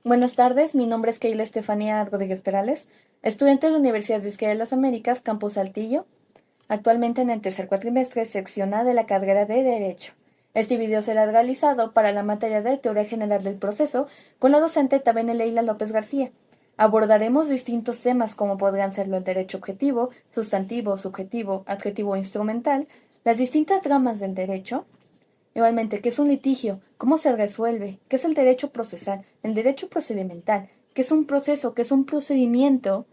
Buenas tardes, mi nombre es Keila Estefanía Rodríguez Perales, estudiante de la Universidad Vizcaya de las Américas, Campus Saltillo, actualmente en el tercer cuatrimestre, sección A de la carrera de Derecho. Este video será realizado para la materia de Teoría General del Proceso con la docente Tabene Leila López García. Abordaremos distintos temas como podrán serlo el derecho objetivo, sustantivo, subjetivo, adjetivo o instrumental, las distintas ramas del derecho. Igualmente, ¿qué es un litigio? ¿Cómo se resuelve? ¿Qué es el derecho procesal? El derecho procedimental. ¿Qué es un proceso? ¿Qué es un procedimiento?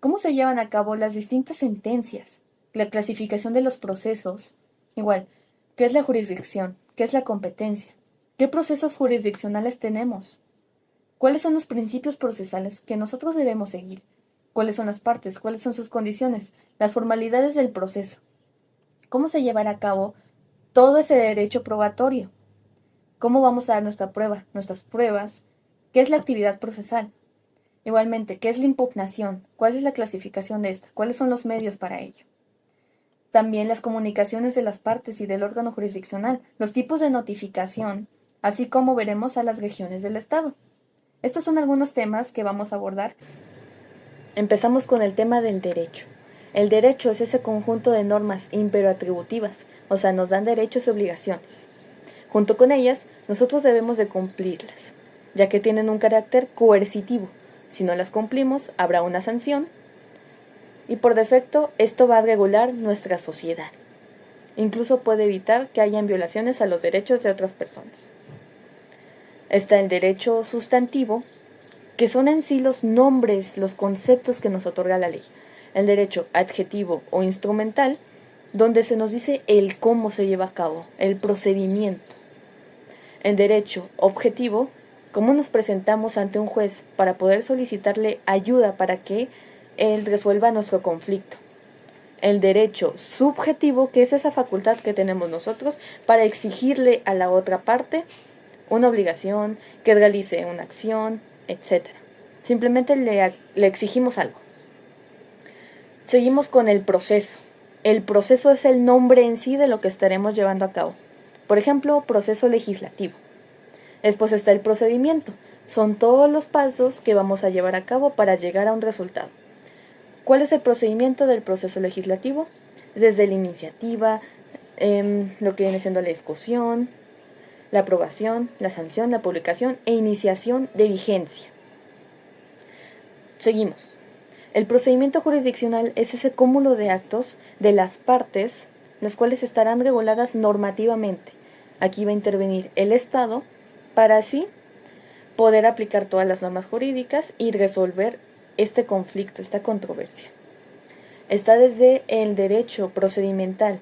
¿Cómo se llevan a cabo las distintas sentencias? La clasificación de los procesos. Igual, ¿qué es la jurisdicción? ¿Qué es la competencia? ¿Qué procesos jurisdiccionales tenemos? ¿Cuáles son los principios procesales que nosotros debemos seguir? ¿Cuáles son las partes? ¿Cuáles son sus condiciones? Las formalidades del proceso. ¿Cómo se llevará a cabo todo ese derecho probatorio? ¿Cómo vamos a dar nuestra prueba, nuestras pruebas? ¿Qué es la actividad procesal? Igualmente, ¿qué es la impugnación? ¿Cuál es la clasificación de esta? ¿Cuáles son los medios para ello? También las comunicaciones de las partes y del órgano jurisdiccional, los tipos de notificación, así como veremos a las regiones del Estado. Estos son algunos temas que vamos a abordar. Empezamos con el tema del derecho. El derecho es ese conjunto de normas imperatributivas, o sea, nos dan derechos y obligaciones. Junto con ellas, nosotros debemos de cumplirlas, ya que tienen un carácter coercitivo. Si no las cumplimos, habrá una sanción y por defecto esto va a regular nuestra sociedad. Incluso puede evitar que hayan violaciones a los derechos de otras personas. Está el derecho sustantivo, que son en sí los nombres, los conceptos que nos otorga la ley. El derecho adjetivo o instrumental, donde se nos dice el cómo se lleva a cabo, el procedimiento. El derecho objetivo, cómo nos presentamos ante un juez para poder solicitarle ayuda para que él resuelva nuestro conflicto. El derecho subjetivo, que es esa facultad que tenemos nosotros para exigirle a la otra parte una obligación, que realice una acción, etc. Simplemente le exigimos algo. Seguimos con el proceso. El proceso es el nombre en sí de lo que estaremos llevando a cabo. Por ejemplo, proceso legislativo. Después está el procedimiento. Son todos los pasos que vamos a llevar a cabo para llegar a un resultado. ¿Cuál es el procedimiento del proceso legislativo? Desde la iniciativa, lo que viene siendo la discusión, la aprobación, la sanción, la publicación e iniciación de vigencia. Seguimos. El procedimiento jurisdiccional es ese cúmulo de actos de las partes, las cuales estarán reguladas normativamente. Aquí va a intervenir el Estado para así poder aplicar todas las normas jurídicas y resolver este conflicto, esta controversia. Está desde el derecho procedimental.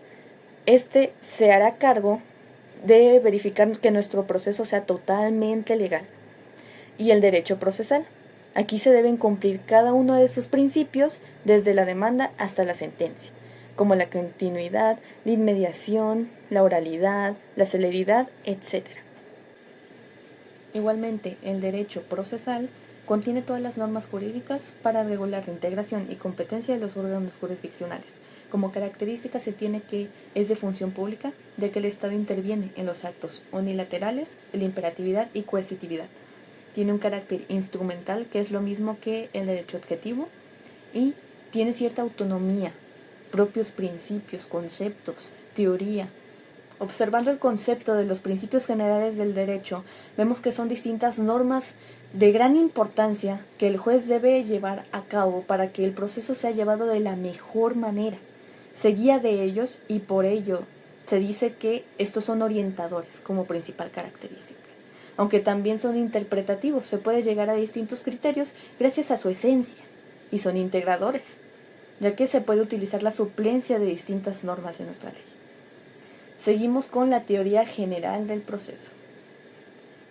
Este se hará cargo de verificar que nuestro proceso sea totalmente legal. Y el derecho procesal. Aquí se deben cumplir cada uno de sus principios desde la demanda hasta la sentencia, como la continuidad, la inmediación, la oralidad, la celeridad, etc. Igualmente, el derecho procesal contiene todas las normas jurídicas para regular la integración y competencia de los órganos jurisdiccionales. Como característica se tiene que es de función pública, ya que el Estado interviene en los actos unilaterales, la imperatividad y coercitividad. Tiene un carácter instrumental, que es lo mismo que el derecho objetivo, y tiene cierta autonomía, propios principios, conceptos, teoría. Observando el concepto de los principios generales del derecho, vemos que son distintas normas de gran importancia que el juez debe llevar a cabo para que el proceso sea llevado de la mejor manera. Se guía de ellos y por ello se dice que estos son orientadores como principal característica. Aunque también son interpretativos, se puede llegar a distintos criterios gracias a su esencia y son integradores, ya que se puede utilizar la suplencia de distintas normas de nuestra ley. Seguimos con la teoría general del proceso.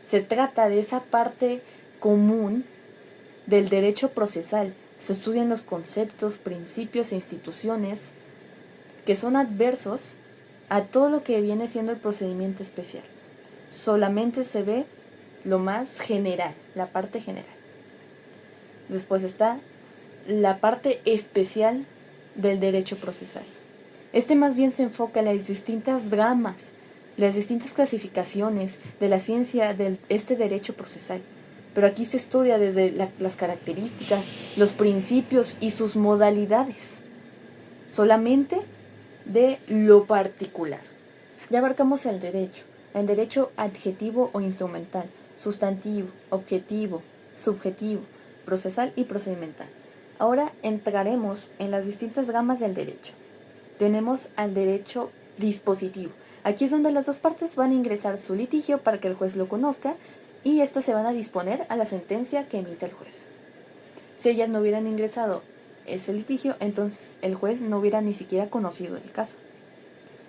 Se trata de esa parte común del derecho procesal. Se estudian los conceptos, principios e instituciones que son adversos a todo lo que viene siendo el procedimiento especial. Solamente se ve lo más general, la parte general. Después está la parte especial del derecho procesal. Este más bien se enfoca en las distintas ramas, las distintas clasificaciones de la ciencia de este derecho procesal. pero aquí se estudia desde las características, los principios y sus modalidades, solamente de lo particular. Ya abarcamos el derecho adjetivo o instrumental, sustantivo, objetivo, subjetivo, procesal y procedimental. Ahora entraremos en las distintas gamas del derecho. Tenemos al derecho dispositivo. Aquí es donde las dos partes van a ingresar su litigio para que el juez lo conozca y estos se van a disponer a la sentencia que emite el juez. Si ellas no hubieran ingresado ese litigio, entonces el juez no hubiera ni siquiera conocido el caso.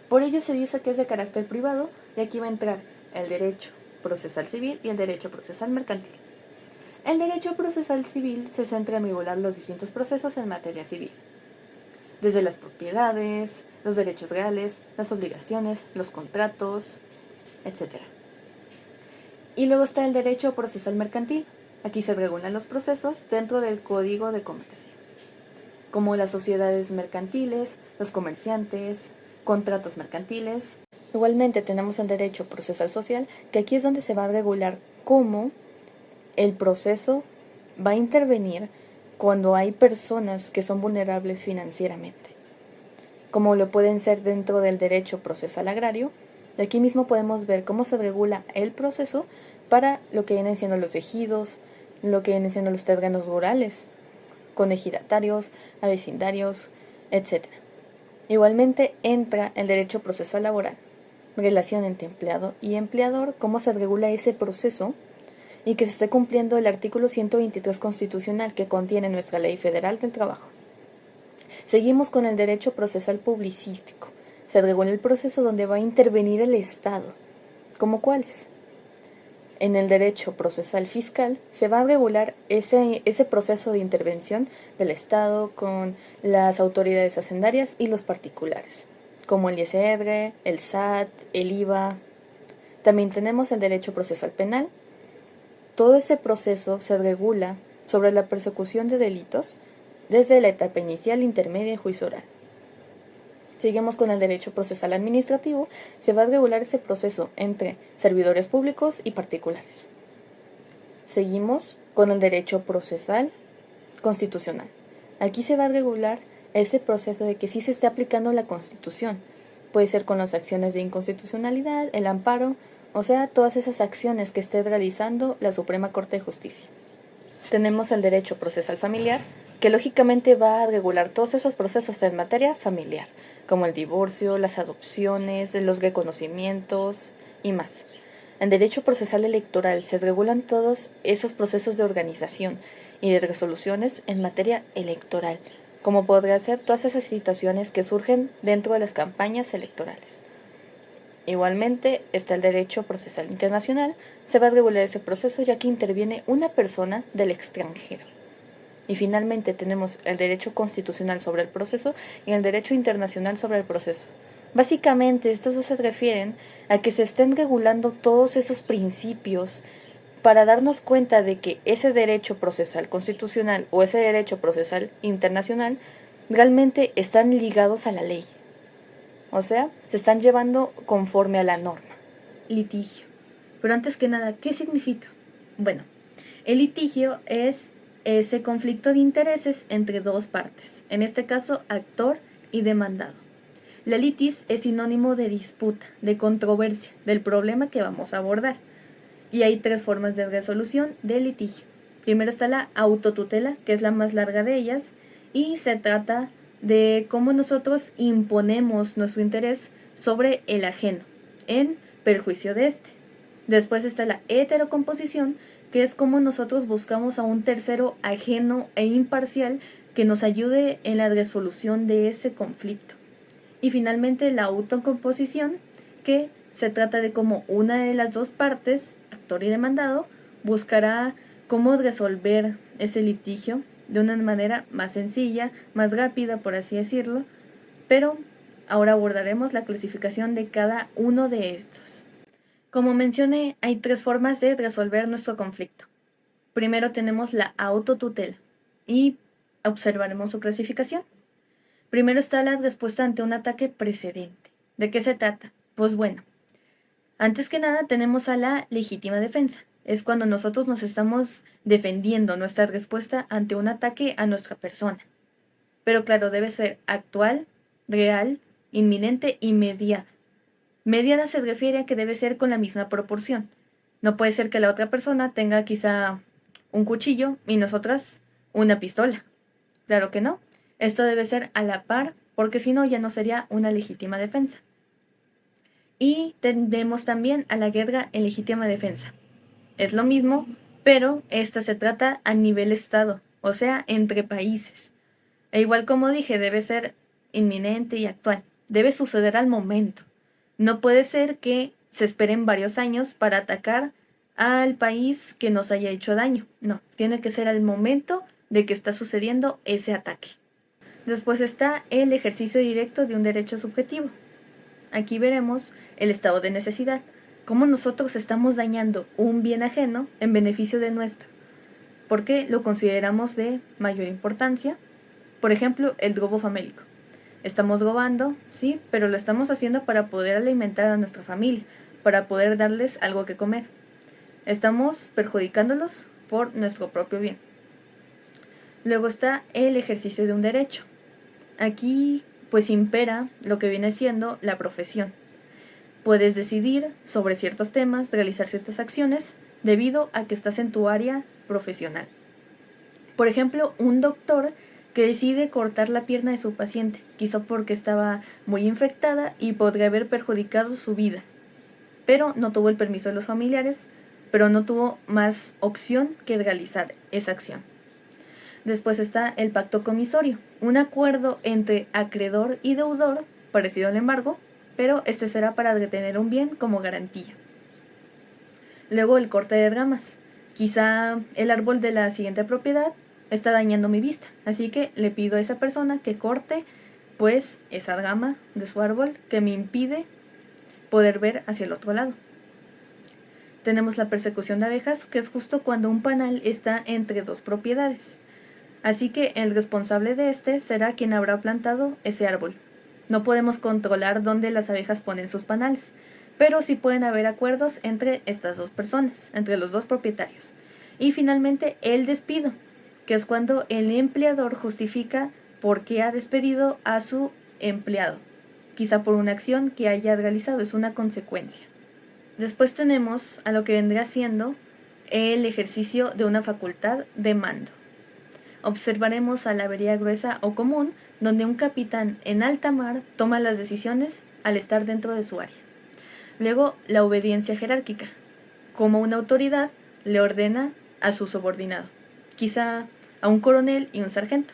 Por ello se dice que es de carácter privado y aquí va a entrar el derecho procesal civil y el derecho procesal mercantil. El derecho procesal civil se centra en regular los distintos procesos en materia civil, desde las propiedades, los derechos reales, las obligaciones, los contratos, etc. Y luego está el derecho procesal mercantil. Aquí se regulan los procesos dentro del Código de Comercio, como las sociedades mercantiles, los comerciantes, contratos mercantiles. Igualmente tenemos el derecho procesal social, que aquí es donde se va a regular cómo el proceso va a intervenir cuando hay personas que son vulnerables financieramente, como lo pueden ser dentro del derecho procesal agrario. De aquí mismo podemos ver cómo se regula el proceso para lo que vienen siendo los ejidos, lo que vienen siendo los terrenos rurales, con ejidatarios, vecindarios, etc. Igualmente entra el derecho procesal laboral, relación entre empleado y empleador, cómo se regula ese proceso y que se esté cumpliendo el artículo 123 constitucional que contiene nuestra Ley Federal del Trabajo. Seguimos con el derecho procesal publicístico. Se regula el proceso donde va a intervenir el Estado. ¿Cómo cuáles? En el derecho procesal fiscal se va a regular ese proceso de intervención del Estado con las autoridades hacendarias y los particulares, como el ISR, el SAT, el IVA. También tenemos el derecho procesal penal. Todo ese proceso se regula sobre la persecución de delitos desde la etapa inicial, intermedia y juicio oral. Seguimos con el derecho procesal administrativo. Se va a regular ese proceso entre servidores públicos y particulares. Seguimos con el derecho procesal constitucional. Aquí se va a regular ese proceso de que sí se esté aplicando la Constitución. Puede ser con las acciones de inconstitucionalidad, el amparo, o sea, todas esas acciones que esté realizando la Suprema Corte de Justicia. Tenemos el derecho procesal familiar, que lógicamente va a regular todos esos procesos en materia familiar, como el divorcio, las adopciones, los reconocimientos y más. En derecho procesal electoral se regulan todos esos procesos de organización y de resoluciones en materia electoral, como podría ser todas esas situaciones que surgen dentro de las campañas electorales. Igualmente está el derecho procesal internacional. Se va a regular ese proceso ya que interviene una persona del extranjero. Y finalmente tenemos el derecho constitucional sobre el proceso y el derecho internacional sobre el proceso. Básicamente estos dos se refieren a que se estén regulando todos esos principios para darnos cuenta de que ese derecho procesal constitucional o ese derecho procesal internacional realmente están ligados a la ley. O sea, se están llevando conforme a la norma. Litigio. Pero antes que nada, ¿qué significa? Bueno, el litigio es ese conflicto de intereses entre dos partes, en este caso actor y demandado. La litis es sinónimo de disputa, de controversia, del problema que vamos a abordar. Y hay tres formas de resolución del litigio. Primero está la autotutela, que es la más larga de ellas, y se trata de cómo nosotros imponemos nuestro interés sobre el ajeno, en perjuicio de este. Después está la heterocomposición, que es cómo nosotros buscamos a un tercero ajeno e imparcial que nos ayude en la resolución de ese conflicto. Y finalmente la autocomposición, que se trata de cómo una de las dos partes, actor y demandado, buscará cómo resolver ese litigio de una manera más sencilla, más rápida, por así decirlo, pero ahora abordaremos la clasificación de cada uno de estos. Como mencioné, hay tres formas de resolver nuestro conflicto. Primero tenemos la autotutela y observaremos su clasificación. Primero está la respuesta ante un ataque precedente. ¿De qué se trata? Pues bueno, antes que nada tenemos a la legítima defensa, Es cuando nosotros nos estamos defendiendo nuestra respuesta ante un ataque a nuestra persona. Pero claro, debe ser actual, real, inminente y mediada. Mediada se refiere a que debe ser con la misma proporción. No puede ser que la otra persona tenga quizá un cuchillo y nosotras una pistola. Claro que no. Esto debe ser a la par, porque si no ya no sería una legítima defensa. Y tendemos también a la guerra en legítima defensa. Es lo mismo, pero esta se trata a nivel Estado, o sea, entre países. E igual como dije, debe ser inminente y actual. Debe suceder al momento. No puede ser que se esperen varios años para atacar al país que nos haya hecho daño. No, tiene que ser al momento de que está sucediendo ese ataque. Después está el ejercicio directo de un derecho subjetivo. Aquí veremos el estado de necesidad, cómo nosotros estamos dañando un bien ajeno en beneficio de nuestro, porque lo consideramos de mayor importancia. Por ejemplo, el robo famélico. Estamos robando, sí, pero lo estamos haciendo para poder alimentar a nuestra familia, para poder darles algo que comer. Estamos perjudicándolos por nuestro propio bien. Luego está el ejercicio de un derecho. Aquí pues impera lo que viene siendo la profesión. Puedes decidir sobre ciertos temas, realizar ciertas acciones debido a que estás en tu área profesional. Por ejemplo, un doctor que decide cortar la pierna de su paciente, quizá porque estaba muy infectada y podría haber perjudicado su vida, pero no tuvo el permiso de los familiares, pero no tuvo más opción que realizar esa acción. Después está el pacto comisorio, un acuerdo entre acreedor y deudor, parecido al embargo, pero este será para retener un bien como garantía. Luego el corte de ramas. Quizá el árbol de la siguiente propiedad está dañando mi vista, así que le pido a esa persona que corte pues esa rama de su árbol que me impide poder ver hacia el otro lado. Tenemos la persecución de abejas, que es justo cuando un panal está entre dos propiedades. Así que el responsable de este será quien habrá plantado ese árbol. No podemos controlar dónde las abejas ponen sus panales, pero sí pueden haber acuerdos entre estas dos personas, entre los dos propietarios. Y finalmente el despido, que es cuando el empleador justifica por qué ha despedido a su empleado, quizá por una acción que haya realizado, es una consecuencia. Después tenemos a lo que vendrá siendo el ejercicio de una facultad de mando. Observaremos a la avería gruesa o común, donde un capitán en alta mar toma las decisiones al estar dentro de su área. Luego, la obediencia jerárquica, como una autoridad le ordena a su subordinado, quizá a un coronel y un sargento.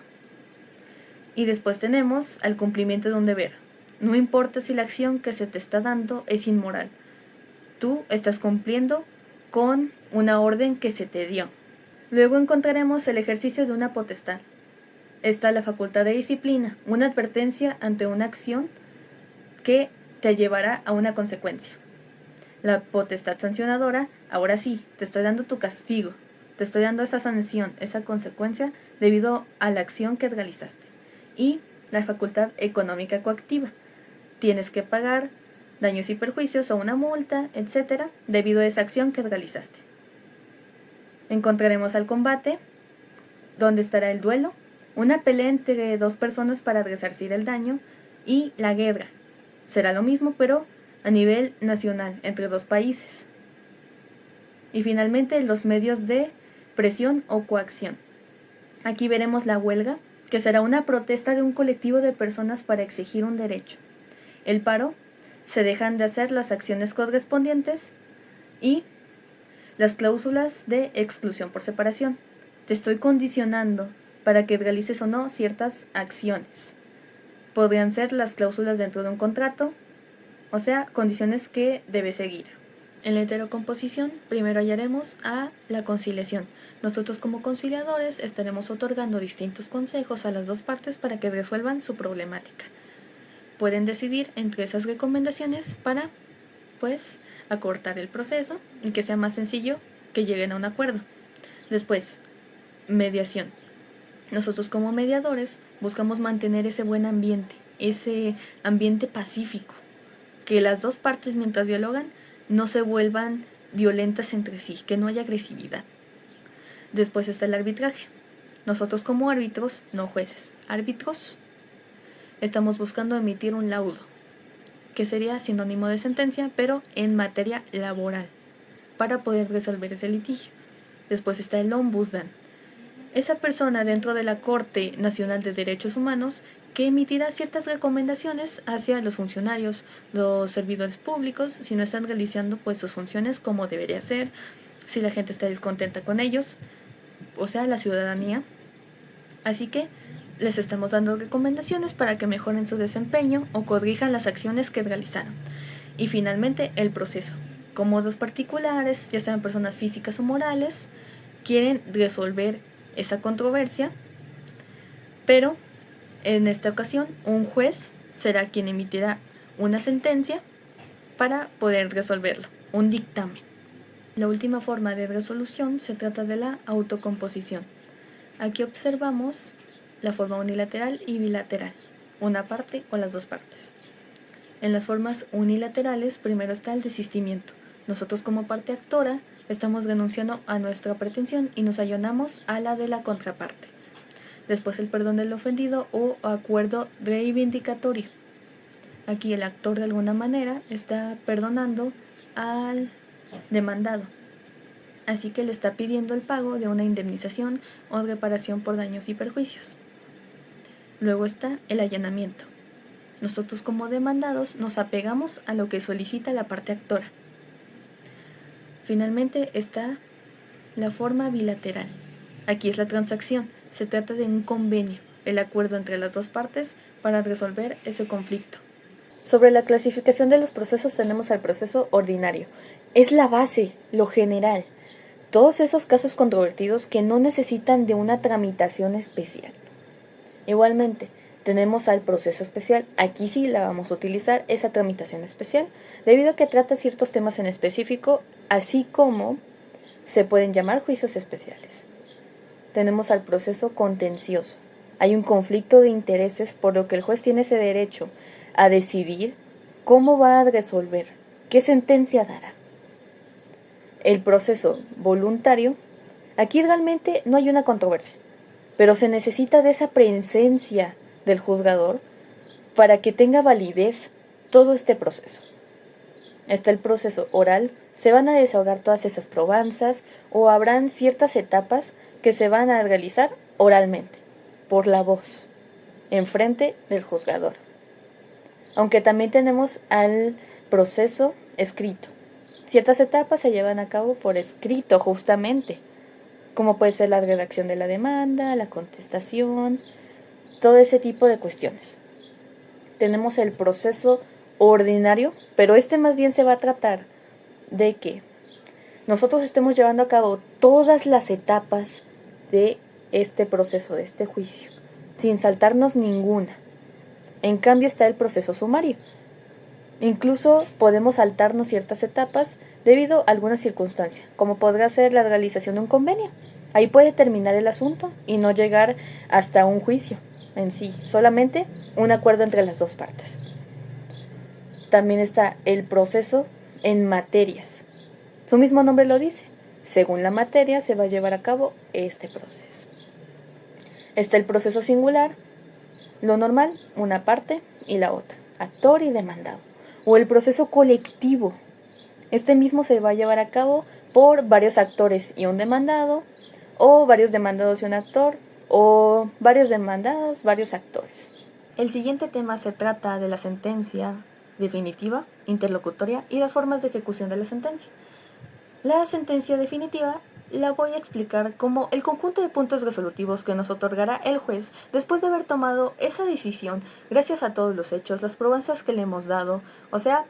Y después tenemos al cumplimiento de un deber. No importa si la acción que se te está dando es inmoral, tú estás cumpliendo con una orden que se te dio. Luego encontraremos el ejercicio de una potestad. Está la facultad de disciplina, una advertencia ante una acción que te llevará a una consecuencia. La potestad sancionadora, ahora sí, te estoy dando tu castigo, te estoy dando esa sanción, esa consecuencia debido a la acción que realizaste. Y la facultad económica coactiva, tienes que pagar daños y perjuicios o una multa, etc., debido a esa acción que realizaste. Encontraremos al combate, donde estará el duelo, una pelea entre dos personas para resarcir el daño, y la guerra. Será lo mismo, pero a nivel nacional, entre dos países. Y finalmente, los medios de presión o coacción. Aquí veremos la huelga, que será una protesta de un colectivo de personas para exigir un derecho. El paro, se dejan de hacer las acciones correspondientes, y las cláusulas de exclusión por separación. Te estoy condicionando para que realices o no ciertas acciones. Podrían ser las cláusulas dentro de un contrato, o sea, condiciones que debes seguir. En la heterocomposición, primero hallaremos a la conciliación. Nosotros como conciliadores estaremos otorgando distintos consejos a las dos partes para que resuelvan su problemática. Pueden decidir entre esas recomendaciones para, pues, acortar el proceso y que sea más sencillo que lleguen a un acuerdo. Después, mediación. Nosotros como mediadores buscamos mantener ese buen ambiente, ese ambiente pacífico, que las dos partes mientras dialogan no se vuelvan violentas entre sí, que no haya agresividad. Después está el arbitraje. Nosotros como árbitros, no jueces, árbitros, estamos buscando emitir un laudo, que sería sinónimo de sentencia, pero en materia laboral, para poder resolver ese litigio. Después está el ombudsman, esa persona dentro de la Corte Nacional de Derechos Humanos que emitirá ciertas recomendaciones hacia los funcionarios, los servidores públicos, si no están realizando pues sus funciones como debería ser, si la gente está descontenta con ellos, o sea, la ciudadanía. Así que les estamos dando recomendaciones para que mejoren su desempeño o corrijan las acciones que realizaron. Y finalmente, el proceso. Como dos particulares, ya sean personas físicas o morales, quieren resolver esa controversia, pero en esta ocasión un juez será quien emitirá una sentencia para poder resolverlo, un dictamen. La última forma de resolución se trata de la autocomposición. Aquí observamos la forma unilateral y bilateral, una parte o las dos partes. En las formas unilaterales primero está el desistimiento. Nosotros como parte actora estamos renunciando a nuestra pretensión y nos allanamos a la de la contraparte. Después el perdón del ofendido o acuerdo reivindicatorio. Aquí el actor de alguna manera está perdonando al demandado, así que le está pidiendo el pago de una indemnización o reparación por daños y perjuicios. Luego está el allanamiento. Nosotros como demandados nos apegamos a lo que solicita la parte actora. Finalmente está la forma bilateral. Aquí es la transacción. Se trata de un convenio, el acuerdo entre las dos partes para resolver ese conflicto. Sobre la clasificación de los procesos tenemos al proceso ordinario. Es la base, lo general. Todos esos casos controvertidos que no necesitan de una tramitación especial. Igualmente, tenemos al proceso especial. Aquí sí la vamos a utilizar, esa tramitación especial, debido a que trata ciertos temas en específico, así como se pueden llamar juicios especiales. Tenemos al proceso contencioso. Hay un conflicto de intereses, por lo que el juez tiene ese derecho a decidir cómo va a resolver, qué sentencia dará. El proceso voluntario, aquí realmente no hay una controversia, pero se necesita de esa presencia del juzgador para que tenga validez todo este proceso. Está el proceso oral, se van a desahogar todas esas probanzas o habrán ciertas etapas que se van a realizar oralmente, por la voz, enfrente del juzgador. Aunque también tenemos al proceso escrito. Ciertas etapas se llevan a cabo por escrito justamente, como puede ser la redacción de la demanda, la contestación, todo ese tipo de cuestiones. Tenemos el proceso ordinario, pero este más bien se va a tratar de que nosotros estemos llevando a cabo todas las etapas de este proceso, de este juicio, sin saltarnos ninguna. En cambio está el proceso sumario. Incluso podemos saltarnos ciertas etapas debido a alguna circunstancia, como podrá ser la realización de un convenio. Ahí puede terminar el asunto y no llegar hasta un juicio en sí, solamente un acuerdo entre las dos partes. También está el proceso en materias. Su mismo nombre lo dice. Según la materia se va a llevar a cabo este proceso. Está el proceso singular, lo normal, una parte y la otra, actor y demandado. O el proceso colectivo. Este mismo se va a llevar a cabo por varios actores y un demandado, o varios demandados y un actor, o varios demandados, varios actores. El siguiente tema se trata de la sentencia definitiva, interlocutoria y las formas de ejecución de la sentencia. La sentencia definitiva la voy a explicar como el conjunto de puntos resolutivos que nos otorgará el juez después de haber tomado esa decisión gracias a todos los hechos, las probanzas que le hemos dado, o sea,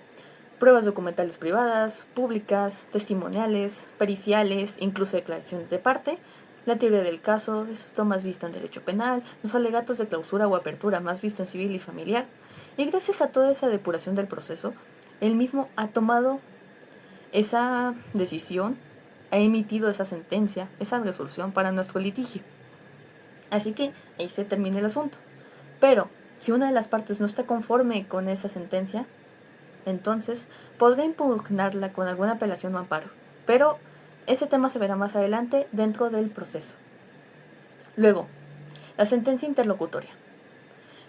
pruebas documentales privadas, públicas, testimoniales, periciales, incluso declaraciones de parte, la teoría del caso, esto más visto en derecho penal, los alegatos de clausura o apertura más visto en civil y familiar, y gracias a toda esa depuración del proceso, él mismo ha tomado esa decisión, ha emitido esa sentencia, esa resolución para nuestro litigio. Así que ahí se termina el asunto. Pero si una de las partes no está conforme con esa sentencia, entonces podrá impugnarla con alguna apelación o amparo. pero ese tema se verá más adelante dentro del proceso. Luego, la sentencia interlocutoria.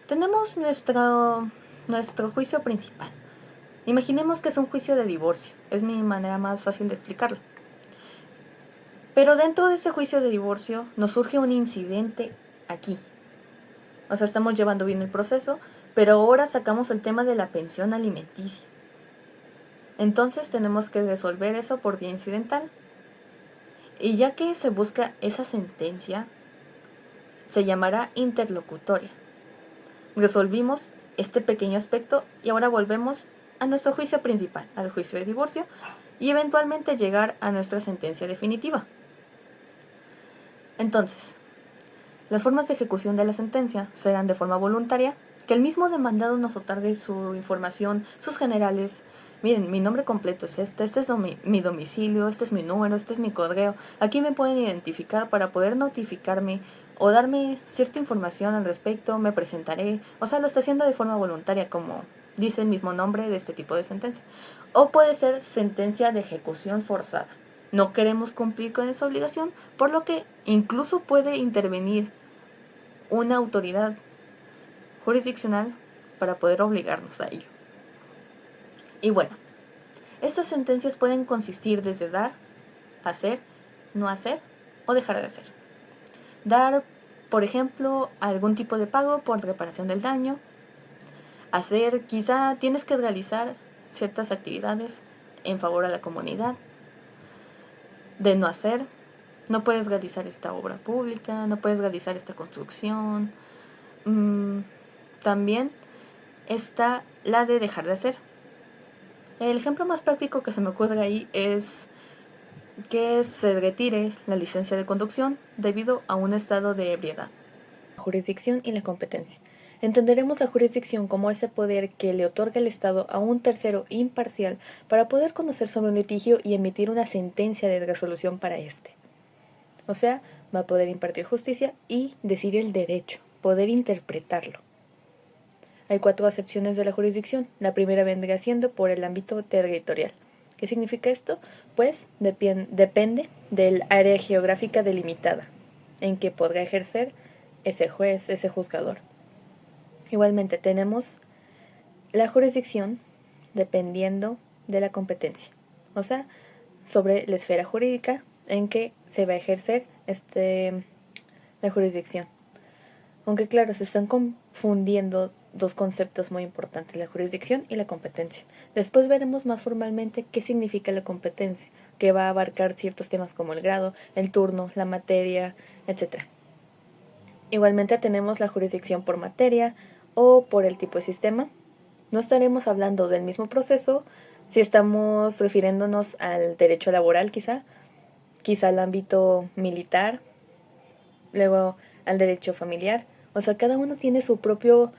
Tenemos nuestro juicio principal. Imaginemos que es un juicio de divorcio, es mi manera más fácil de explicarlo. Pero dentro de ese juicio de divorcio nos surge un incidente aquí. O sea, estamos llevando bien el proceso, pero ahora sacamos el tema de la pensión alimenticia. Entonces tenemos que resolver eso por vía incidental. Y ya que se busca esa sentencia, se llamará interlocutoria. Resolvimos este pequeño aspecto y ahora volvemos a nuestro juicio principal, al juicio de divorcio, y eventualmente llegar a nuestra sentencia definitiva. Entonces, las formas de ejecución de la sentencia serán de forma voluntaria, que el mismo demandado nos otorgue su información, sus generales. Miren, mi nombre completo es este es mi domicilio, este es mi número, este es mi correo. Aquí me pueden identificar para poder notificarme o darme cierta información al respecto, me presentaré. O sea, lo está haciendo de forma voluntaria, como dice el mismo nombre de este tipo de sentencia. O puede ser sentencia de ejecución forzada. No queremos cumplir con esa obligación, por lo que incluso puede intervenir una autoridad jurisdiccional para poder obligarnos a ello. Y bueno, estas sentencias pueden consistir desde dar, hacer, no hacer o dejar de hacer. Dar, por ejemplo, algún tipo de pago por reparación del daño. Hacer, quizá tienes que realizar ciertas actividades en favor a la comunidad. De no hacer, no puedes realizar esta obra pública, no puedes realizar esta construcción. También está la de dejar de hacer. El ejemplo más práctico que se me ocurre ahí es que se retire la licencia de conducción debido a un estado de ebriedad. Jurisdicción y la competencia. Entenderemos la jurisdicción como ese poder que le otorga el Estado a un tercero imparcial para poder conocer sobre un litigio y emitir una sentencia de resolución para éste. O sea, va a poder impartir justicia y decir el derecho, poder interpretarlo. Hay 4 acepciones de la jurisdicción. La primera vendría siendo por el ámbito territorial. ¿Qué significa esto? Pues depende del área geográfica delimitada en que podrá ejercer ese juez, ese juzgador. Igualmente tenemos la jurisdicción dependiendo de la competencia, o sea, sobre la esfera jurídica en que se va a ejercer la jurisdicción. Aunque claro, se están confundiendo dos conceptos muy importantes, la jurisdicción y la competencia. Después veremos más formalmente qué significa la competencia, que va a abarcar ciertos temas como el grado, el turno, la materia, etc. Igualmente tenemos la jurisdicción por materia o por el tipo de sistema. No estaremos hablando del mismo proceso si estamos refiriéndonos al derecho laboral quizá al ámbito militar, luego al derecho familiar. O sea, cada uno tiene su propio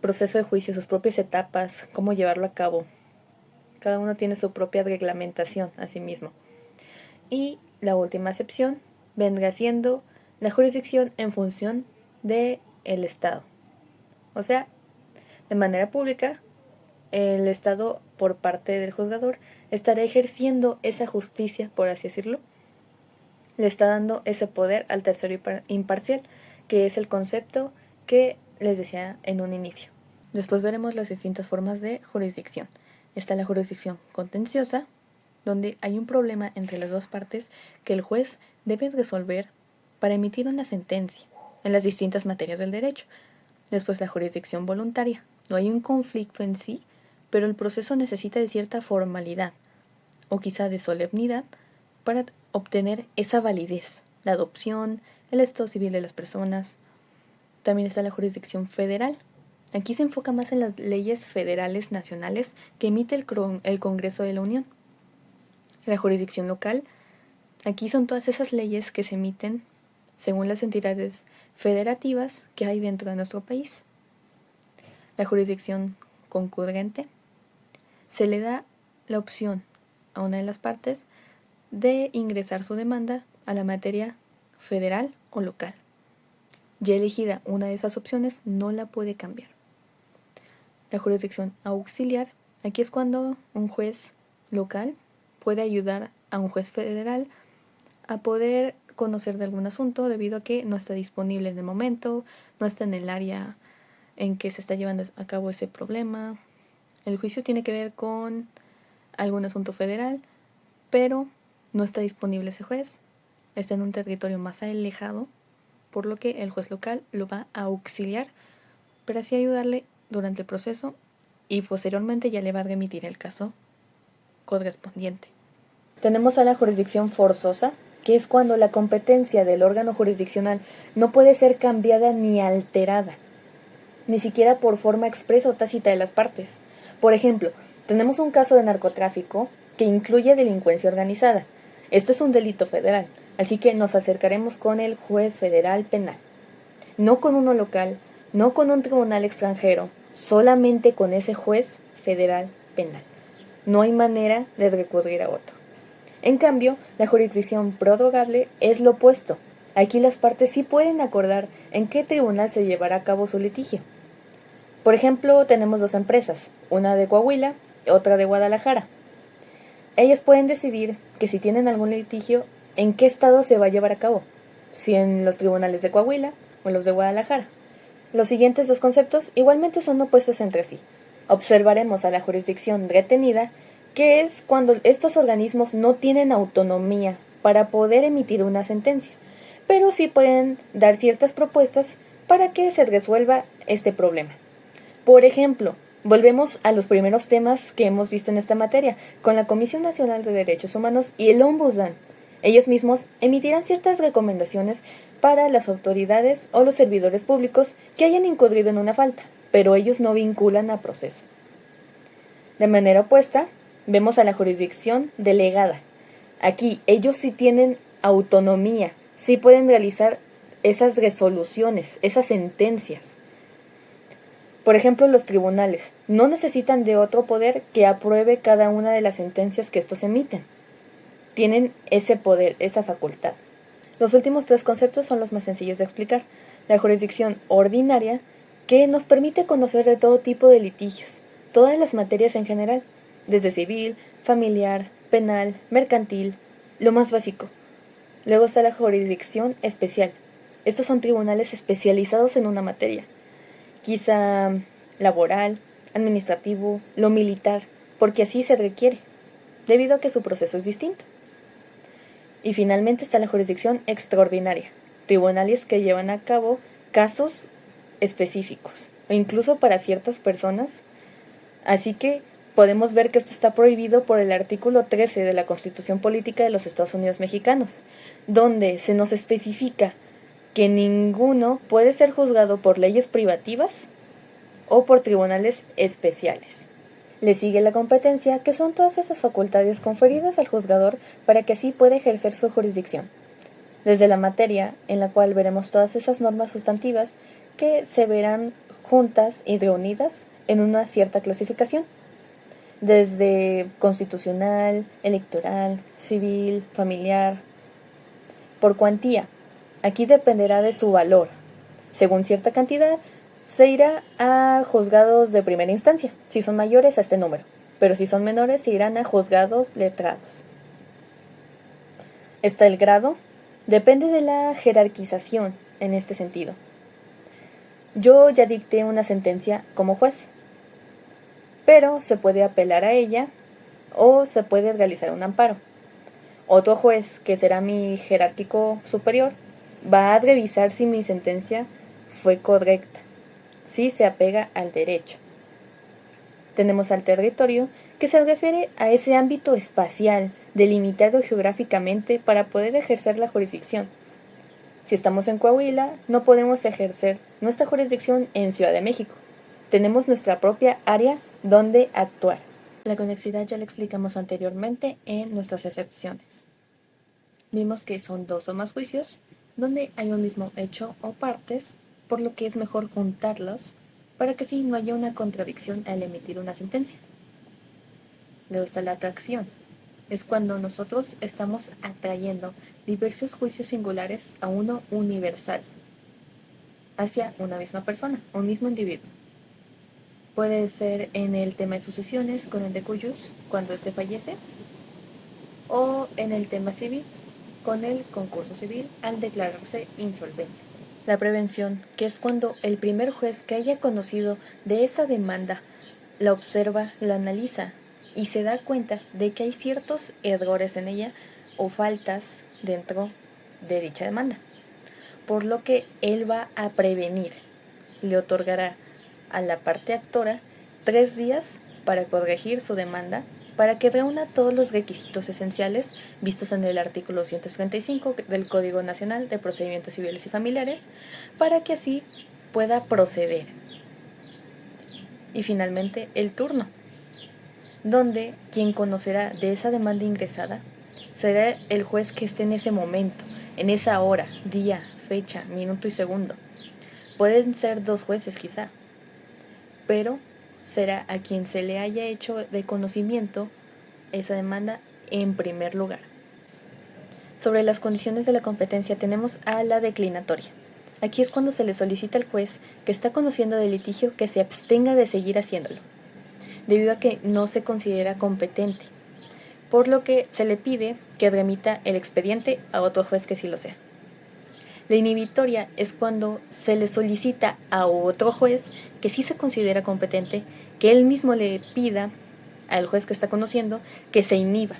proceso de juicio, sus propias etapas, cómo llevarlo a cabo. Cada uno tiene su propia reglamentación a sí mismo. Y la última acepción vendrá siendo la jurisdicción en función del Estado. O sea, de manera pública, el Estado, por parte del juzgador, estará ejerciendo esa justicia, por así decirlo. Le está dando ese poder al tercero imparcial, que es el concepto que les decía en un inicio. Después veremos las distintas formas de jurisdicción. Está la jurisdicción contenciosa, donde hay un problema entre las dos partes que el juez debe resolver para emitir una sentencia en las distintas materias del derecho. Después la jurisdicción voluntaria. No hay un conflicto en sí, pero el proceso necesita de cierta formalidad o quizá de solemnidad para obtener esa validez, la adopción, el estado civil de las personas. También está la jurisdicción federal. Aquí se enfoca más en las leyes federales nacionales que emite el Congreso de la Unión. La jurisdicción local, aquí son todas esas leyes que se emiten según las entidades federativas que hay dentro de nuestro país. La jurisdicción concurrente, se le da la opción a una de las partes de ingresar su demanda a la materia federal o local. Ya elegida una de esas opciones, no la puede cambiar. La jurisdicción auxiliar, aquí es cuando un juez local puede ayudar a un juez federal a poder conocer de algún asunto debido a que no está disponible en el momento, no está en el área en que se está llevando a cabo ese problema. El juicio tiene que ver con algún asunto federal, pero no está disponible ese juez, está en un territorio más alejado, por lo que el juez local lo va a auxiliar, pero así ayudarle durante el proceso y posteriormente ya le va a remitir el caso correspondiente. Tenemos a la jurisdicción forzosa, que es cuando la competencia del órgano jurisdiccional no puede ser cambiada ni alterada, ni siquiera por forma expresa o tácita de las partes. Por ejemplo, tenemos un caso de narcotráfico que incluye delincuencia organizada. Esto es un delito federal, así que nos acercaremos con el juez federal penal. No con uno local, no con un tribunal extranjero, solamente con ese juez federal penal. No hay manera de recurrir a otro. En cambio, la jurisdicción prorrogable es lo opuesto. Aquí las partes sí pueden acordar en qué tribunal se llevará a cabo su litigio. Por ejemplo, tenemos dos empresas, una de Coahuila y otra de Guadalajara. Ellas pueden decidir que si tienen algún litigio, en qué estado se va a llevar a cabo, si en los tribunales de Coahuila o en los de Guadalajara. Los siguientes dos conceptos igualmente son opuestos entre sí. Observaremos a la jurisdicción retenida, que es cuando estos organismos no tienen autonomía para poder emitir una sentencia, pero sí pueden dar ciertas propuestas para que se resuelva este problema. Por ejemplo, volvemos a los primeros temas que hemos visto en esta materia, con la Comisión Nacional de Derechos Humanos y el Ombudsman. Ellos mismos emitirán ciertas recomendaciones para las autoridades o los servidores públicos que hayan incurrido en una falta, pero ellos no vinculan a proceso. De manera opuesta, vemos a la jurisdicción delegada. Aquí ellos sí tienen autonomía, sí pueden realizar esas resoluciones, esas sentencias. Por ejemplo, los tribunales no necesitan de otro poder que apruebe cada una de las sentencias que estos emiten. Tienen ese poder, esa facultad. Los últimos tres conceptos son los más sencillos de explicar. La jurisdicción ordinaria, que nos permite conocer de todo tipo de litigios, todas las materias en general, desde civil, familiar, penal, mercantil, lo más básico. Luego está la jurisdicción especial. Estos son tribunales especializados en una materia, quizá laboral, administrativo, lo militar, porque así se requiere, debido a que su proceso es distinto. Y finalmente está la jurisdicción extraordinaria, tribunales que llevan a cabo casos específicos, o incluso para ciertas personas. Así que podemos ver que esto está prohibido por el artículo 13 de la Constitución Política de los Estados Unidos Mexicanos, donde se nos especifica que ninguno puede ser juzgado por leyes privativas o por tribunales especiales. Le sigue la competencia, que son todas esas facultades conferidas al juzgador para que así pueda ejercer su jurisdicción. Desde la materia, en la cual veremos todas esas normas sustantivas que se verán juntas y reunidas en una cierta clasificación. Desde constitucional, electoral, civil, familiar, por cuantía. Aquí dependerá de su valor. Según cierta cantidad, se irá a juzgados de primera instancia, si son mayores a este número, pero si son menores se irán a juzgados letrados. Está el grado, depende de la jerarquización en este sentido. Yo ya dicté una sentencia como juez, pero se puede apelar a ella o se puede realizar un amparo. Otro juez, que será mi jerárquico superior, va a revisar si mi sentencia fue correcta, si se apega al derecho. Tenemos al territorio, que se refiere a ese ámbito espacial delimitado geográficamente para poder ejercer la jurisdicción. Si estamos en Coahuila, no podemos ejercer nuestra jurisdicción en Ciudad de México. Tenemos nuestra propia área donde actuar. La conexidad ya la explicamos anteriormente en nuestras excepciones. Vimos que son dos o más juicios donde hay un mismo hecho o partes, por lo que es mejor juntarlos para que así no haya una contradicción al emitir una sentencia. Luego está la atracción. Es cuando nosotros estamos atrayendo diversos juicios singulares a uno universal, hacia una misma persona, un mismo individuo. Puede ser en el tema de sucesiones con el de cuyos, cuando éste fallece, o en el tema civil, con el concurso civil al declararse insolvente. La prevención, que es cuando el primer juez que haya conocido de esa demanda la observa, la analiza y se da cuenta de que hay ciertos errores en ella o faltas dentro de dicha demanda, por lo que él va a prevenir. Le otorgará a la parte actora 3 días para corregir su demanda, para que reúna todos los requisitos esenciales vistos en el artículo 135 del Código Nacional de Procedimientos Civiles y Familiares, para que así pueda proceder. Y finalmente el turno, donde quien conocerá de esa demanda ingresada será el juez que esté en ese momento, en esa hora, día, fecha, minuto y segundo. Pueden ser 2 jueces quizá, pero será a quien se le haya hecho de conocimiento esa demanda en primer lugar. Sobre las condiciones de la competencia tenemos a la declinatoria. Aquí es cuando se le solicita al juez que está conociendo del litigio que se abstenga de seguir haciéndolo, debido a que no se considera competente, por lo que se le pide que remita el expediente a otro juez que sí lo sea. La inhibitoria es cuando se le solicita a otro juez que sí se considera competente, que él mismo le pida al juez que está conociendo que se inhiba,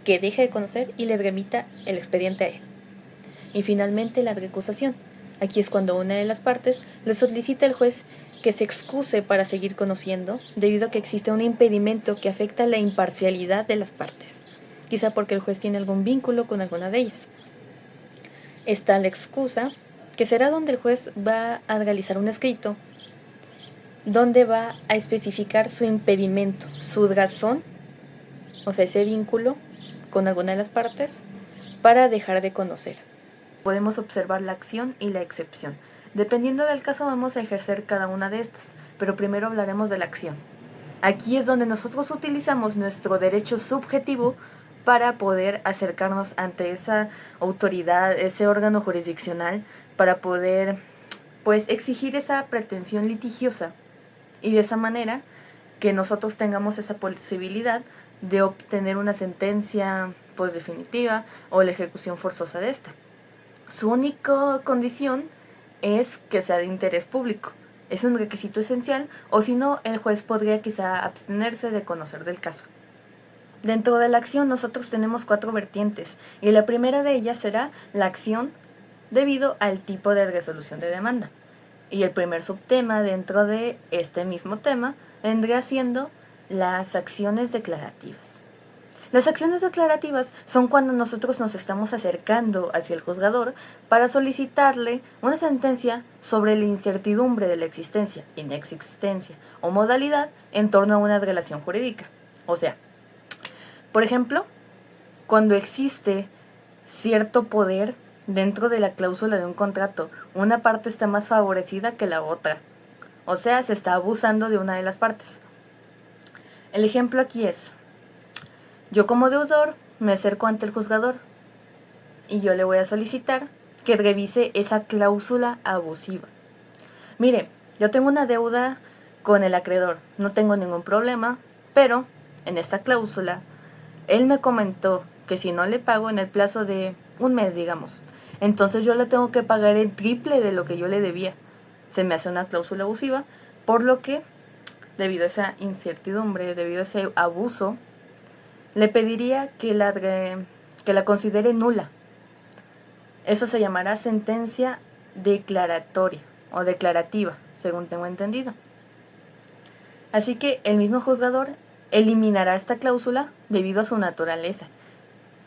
que deje de conocer y le remita el expediente a él. Y finalmente la recusación. Aquí es cuando una de las partes le solicita al juez que se excuse para seguir conociendo, debido a que existe un impedimento que afecta la imparcialidad de las partes, quizá porque el juez tiene algún vínculo con alguna de ellas. Está la excusa, que será donde el juez va a realizar un escrito, donde va a especificar su impedimento, su razón, o sea, ese vínculo con alguna de las partes, para dejar de conocer. Podemos observar la acción y la excepción. Dependiendo del caso vamos a ejercer cada una de estas, pero primero hablaremos de la acción. Aquí es donde nosotros utilizamos nuestro derecho subjetivo para poder acercarnos ante esa autoridad, ese órgano jurisdiccional, para poder pues exigir esa pretensión litigiosa y de esa manera que nosotros tengamos esa posibilidad de obtener una sentencia pues definitiva o la ejecución forzosa de esta. Su única condición es que sea de interés público. Es un requisito esencial, o si no, el juez podría quizá abstenerse de conocer del caso. Dentro de la acción nosotros tenemos 4 vertientes, y la primera de ellas será la acción debido al tipo de resolución de demanda. Y el primer subtema dentro de este mismo tema vendría siendo las acciones declarativas. Las acciones declarativas son cuando nosotros nos estamos acercando hacia el juzgador para solicitarle una sentencia sobre la incertidumbre de la existencia, inexistencia o modalidad en torno a una relación jurídica. O sea, por ejemplo, cuando existe cierto poder dentro de la cláusula de un contrato, una parte está más favorecida que la otra. O sea, se está abusando de una de las partes. El ejemplo aquí es: yo como deudor me acerco ante el juzgador y yo le voy a solicitar que revise esa cláusula abusiva. Mire, yo tengo una deuda con el acreedor, no tengo ningún problema, pero en esta cláusula él me comentó que si no le pago en el plazo de un mes, digamos, entonces yo le tengo que pagar el triple de lo que yo le debía. Se me hace una cláusula abusiva, por lo que, debido a esa incertidumbre, debido a ese abuso, le pediría que la considere nula. Eso se llamará sentencia declaratoria o declarativa, según tengo entendido. Así que el mismo juzgador eliminará esta cláusula debido a su naturaleza.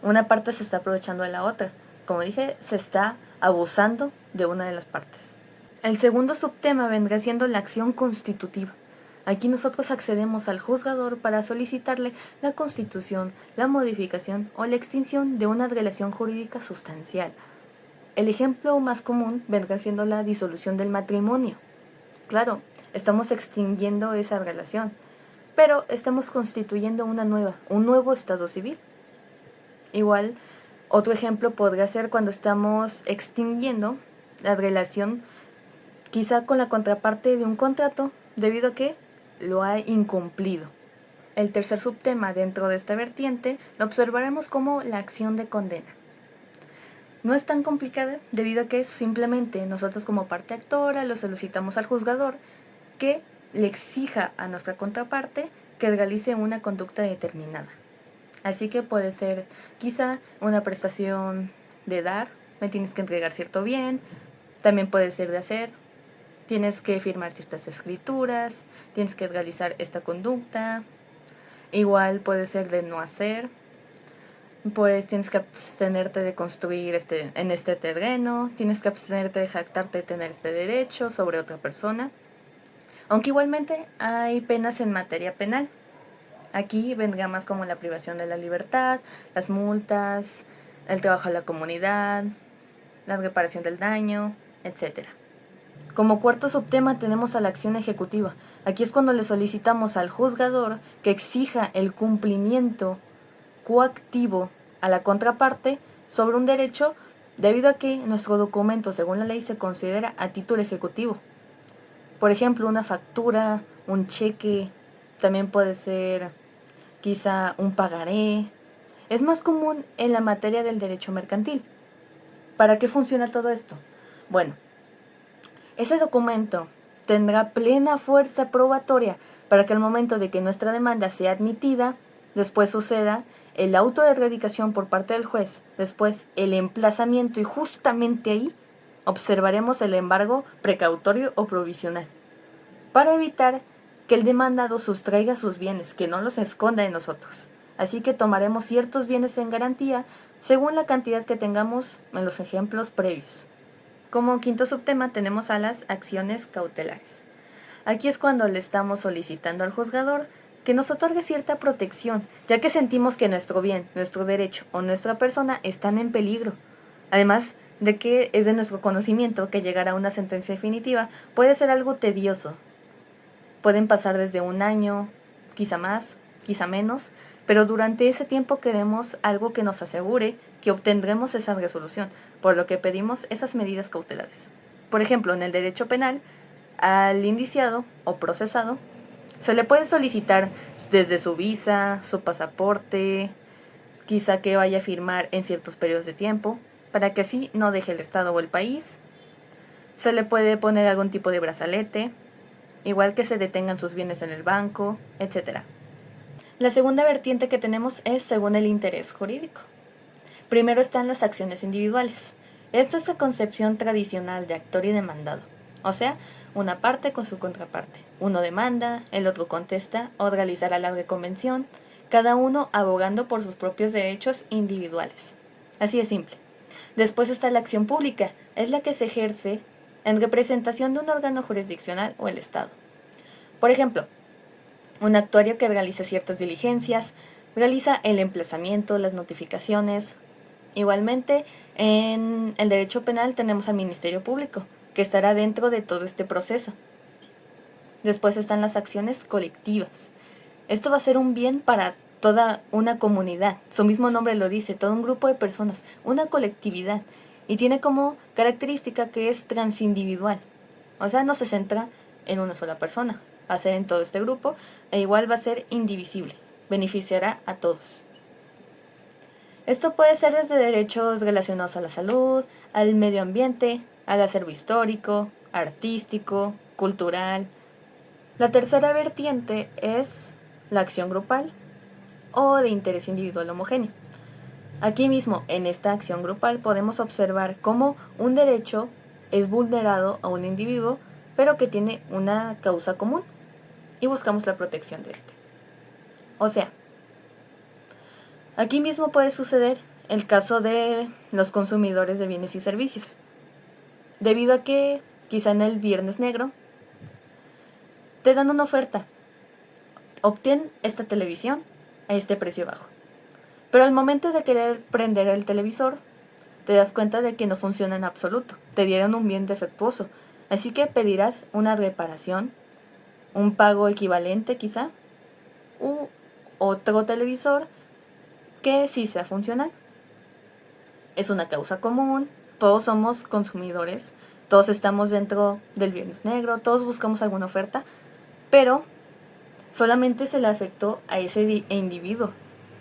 Una parte se está aprovechando de la otra. Como dije, se está abusando de una de las partes. El segundo subtema vendrá siendo la acción constitutiva. Aquí nosotros accedemos al juzgador para solicitarle la constitución, la modificación o la extinción de una relación jurídica sustancial. El ejemplo más común vendrá siendo la disolución del matrimonio. Claro, estamos extinguiendo esa relación, pero estamos constituyendo una nueva, un nuevo estado civil. Igual, otro ejemplo podría ser cuando estamos extinguiendo la relación quizá con la contraparte de un contrato debido a que lo ha incumplido. El tercer subtema dentro de esta vertiente lo observaremos como la acción de condena. No es tan complicada debido a que simplemente nosotros como parte actora lo solicitamos al juzgador que le exija a nuestra contraparte que realice una conducta determinada. Así que puede ser quizá una prestación de dar, me tienes que entregar cierto bien, también puede ser de hacer, tienes que firmar ciertas escrituras, tienes que realizar esta conducta, igual puede ser de no hacer, pues tienes que abstenerte de construir en este terreno, tienes que abstenerte de jactarte de tener este derecho sobre otra persona, aunque igualmente hay penas en materia penal. Aquí vendrá más como la privación de la libertad, las multas, el trabajo a la comunidad, la reparación del daño, etc. Como cuarto subtema tenemos a la acción ejecutiva. Aquí es cuando le solicitamos al juzgador que exija el cumplimiento coactivo a la contraparte sobre un derecho debido a que nuestro documento, según la ley, se considera a título ejecutivo. Por ejemplo, una factura, un cheque, también puede ser quizá un pagaré. Es más común en la materia del derecho mercantil. ¿Para qué funciona todo esto? Bueno, ese documento tendrá plena fuerza probatoria para que al momento de que nuestra demanda sea admitida, después suceda el auto de erradicación por parte del juez, después el emplazamiento y justamente ahí observaremos el embargo precautorio o provisional, para evitar que el demandado sustraiga sus bienes, que no los esconda de nosotros. Así que tomaremos ciertos bienes en garantía según la cantidad que tengamos en los ejemplos previos. Como quinto subtema tenemos a las acciones cautelares. Aquí es cuando le estamos solicitando al juzgador que nos otorgue cierta protección, ya que sentimos que nuestro bien, nuestro derecho o nuestra persona están en peligro. Además de que es de nuestro conocimiento que llegar a una sentencia definitiva puede ser algo tedioso. Pueden pasar desde un año, quizá más, quizá menos, pero durante ese tiempo queremos algo que nos asegure que obtendremos esa resolución, por lo que pedimos esas medidas cautelares. Por ejemplo, en el derecho penal, al indiciado o procesado se le puede solicitar desde su visa, su pasaporte, quizá que vaya a firmar en ciertos periodos de tiempo, para que así no deje el estado o el país. Se le puede poner algún tipo de brazalete, igual que se detengan sus bienes en el banco, etc. La segunda vertiente que tenemos es según el interés jurídico. Primero están las acciones individuales. Esto es la concepción tradicional de actor y demandado, o sea, una parte con su contraparte. Uno demanda, el otro contesta o realizará la reconvención, cada uno abogando por sus propios derechos individuales. Así de simple. Después está la acción pública, es la que se ejerce en representación de un órgano jurisdiccional o el Estado. Por ejemplo, un actuario que realiza ciertas diligencias, realiza el emplazamiento, las notificaciones. Igualmente, en el derecho penal tenemos al Ministerio Público, que estará dentro de todo este proceso. Después están las acciones colectivas. Esto va a ser un bien para toda una comunidad. Su mismo nombre lo dice, todo un grupo de personas, una colectividad. Y tiene como característica que es transindividual. O sea, no se centra en una sola persona, va a ser en todo este grupo e igual va a ser indivisible, beneficiará a todos. Esto puede ser desde derechos relacionados a la salud, al medio ambiente, al acervo histórico, artístico, cultural. La tercera vertiente es la acción grupal o de interés individual homogéneo. Aquí mismo, en esta acción grupal, podemos observar cómo un derecho es vulnerado a un individuo, pero que tiene una causa común, y buscamos la protección de este. O sea, aquí mismo puede suceder el caso de los consumidores de bienes y servicios, debido a que quizá en el Viernes Negro te dan una oferta, obtén esta televisión a este precio bajo, pero al momento de querer prender el televisor te das cuenta de que no funciona en absoluto, te dieron un bien defectuoso, así que pedirás una reparación, un pago equivalente quizá, u otro televisor que sí sea funcional. Es una causa común, todos somos consumidores, todos estamos dentro del Viernes Negro, todos buscamos alguna oferta, pero solamente se le afectó a ese individuo,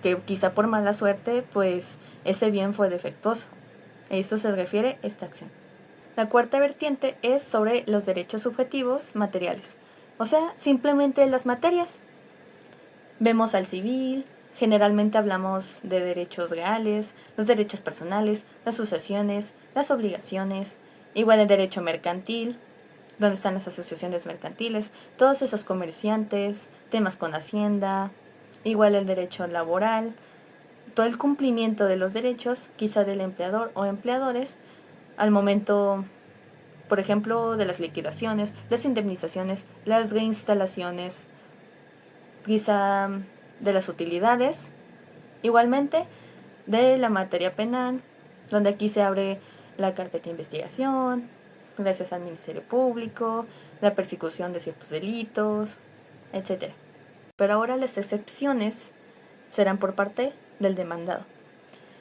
que quizá por mala suerte, pues ese bien fue defectuoso. A eso se refiere esta acción. La cuarta vertiente es sobre los derechos subjetivos materiales, o sea, simplemente las materias. Vemos al civil, generalmente hablamos de derechos reales, los derechos personales, las sucesiones, las obligaciones, igual el derecho mercantil, donde están las asociaciones mercantiles, todos esos comerciantes, temas con Hacienda, igual el derecho laboral, todo el cumplimiento de los derechos, quizá del empleador o empleadores, al momento, por ejemplo, de las liquidaciones, las indemnizaciones, las reinstalaciones, quizá de las utilidades, igualmente de la materia penal, donde aquí se abre la carpeta de investigación, gracias al Ministerio Público, la persecución de ciertos delitos, etc. Pero ahora las excepciones serán por parte del demandado.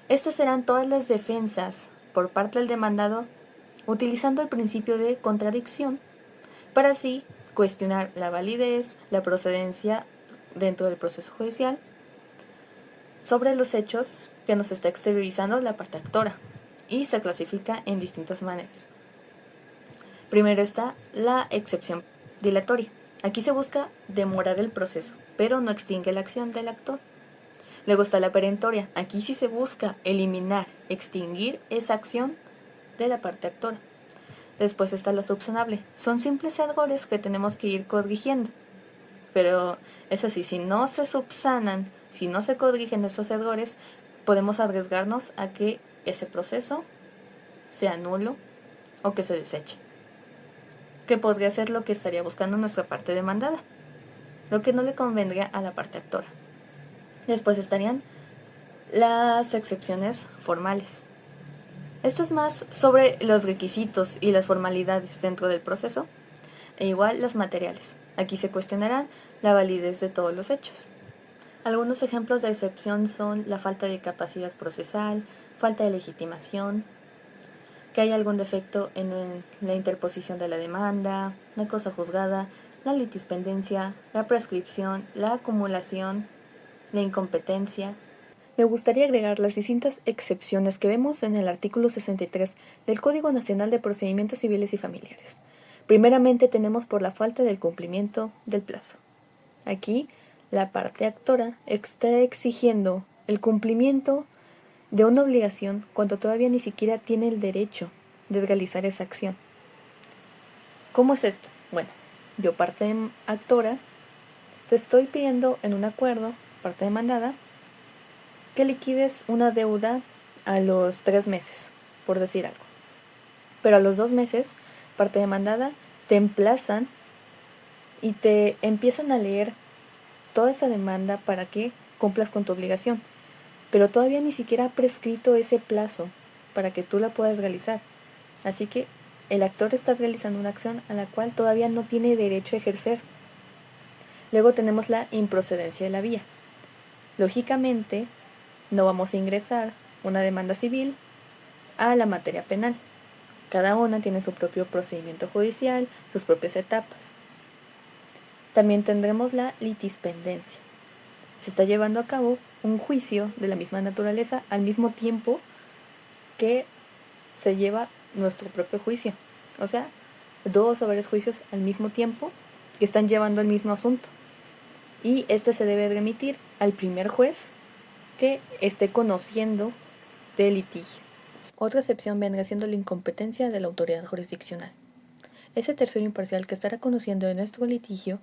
Estas serán todas las defensas por parte del demandado utilizando el principio de contradicción para así cuestionar la validez, la procedencia dentro del proceso judicial sobre los hechos que nos está exteriorizando la parte actora y se clasifica en distintas maneras. Primero está la excepción dilatoria. Aquí se busca demorar el proceso, pero no extingue la acción del actor. Luego está la perentoria. Aquí sí se busca eliminar, extinguir esa acción de la parte actora. Después está la subsanable. Son simples errores que tenemos que ir corrigiendo. Pero es así, si no se subsanan, si no se corrigen esos errores, podemos arriesgarnos a que ese proceso sea nulo o que se deseche, que podría ser lo que estaría buscando nuestra parte demandada, lo que no le convendría a la parte actora. Después estarían las excepciones formales. Esto es más sobre los requisitos y las formalidades dentro del proceso, e igual las materiales. Aquí se cuestionará la validez de todos los hechos. Algunos ejemplos de excepción son la falta de capacidad procesal, falta de legitimación, que hay algún defecto en la interposición de la demanda, la cosa juzgada, la litispendencia, la prescripción, la acumulación, la incompetencia. Me gustaría agregar las distintas excepciones que vemos en el artículo 63 del Código Nacional de Procedimientos Civiles y Familiares. Primeramente tenemos por la falta del cumplimiento del plazo. Aquí, la parte actora está exigiendo el cumplimiento de una obligación cuando todavía ni siquiera tiene el derecho de realizar esa acción. ¿Cómo es esto? Bueno, yo parte actora te estoy pidiendo en un acuerdo, parte demandada, que liquides una deuda a los 3 meses, por decir algo. Pero a los 2 meses, parte demandada, te emplazan y te empiezan a leer toda esa demanda para que cumplas con tu obligación. Pero todavía ni siquiera ha prescrito ese plazo para que tú la puedas realizar. Así que el actor está realizando una acción a la cual todavía no tiene derecho a ejercer. Luego tenemos la improcedencia de la vía. Lógicamente, no vamos a ingresar una demanda civil a la materia penal. Cada una tiene su propio procedimiento judicial, sus propias etapas. También tendremos la litispendencia. Se está llevando a cabo un juicio de la misma naturaleza al mismo tiempo que se lleva nuestro propio juicio. O sea, 2 o varios juicios al mismo tiempo que están llevando el mismo asunto. Y este se debe remitir al primer juez que esté conociendo del litigio. Otra excepción vendrá siendo la incompetencia de la autoridad jurisdiccional. Ese tercero imparcial que estará conociendo de nuestro litigio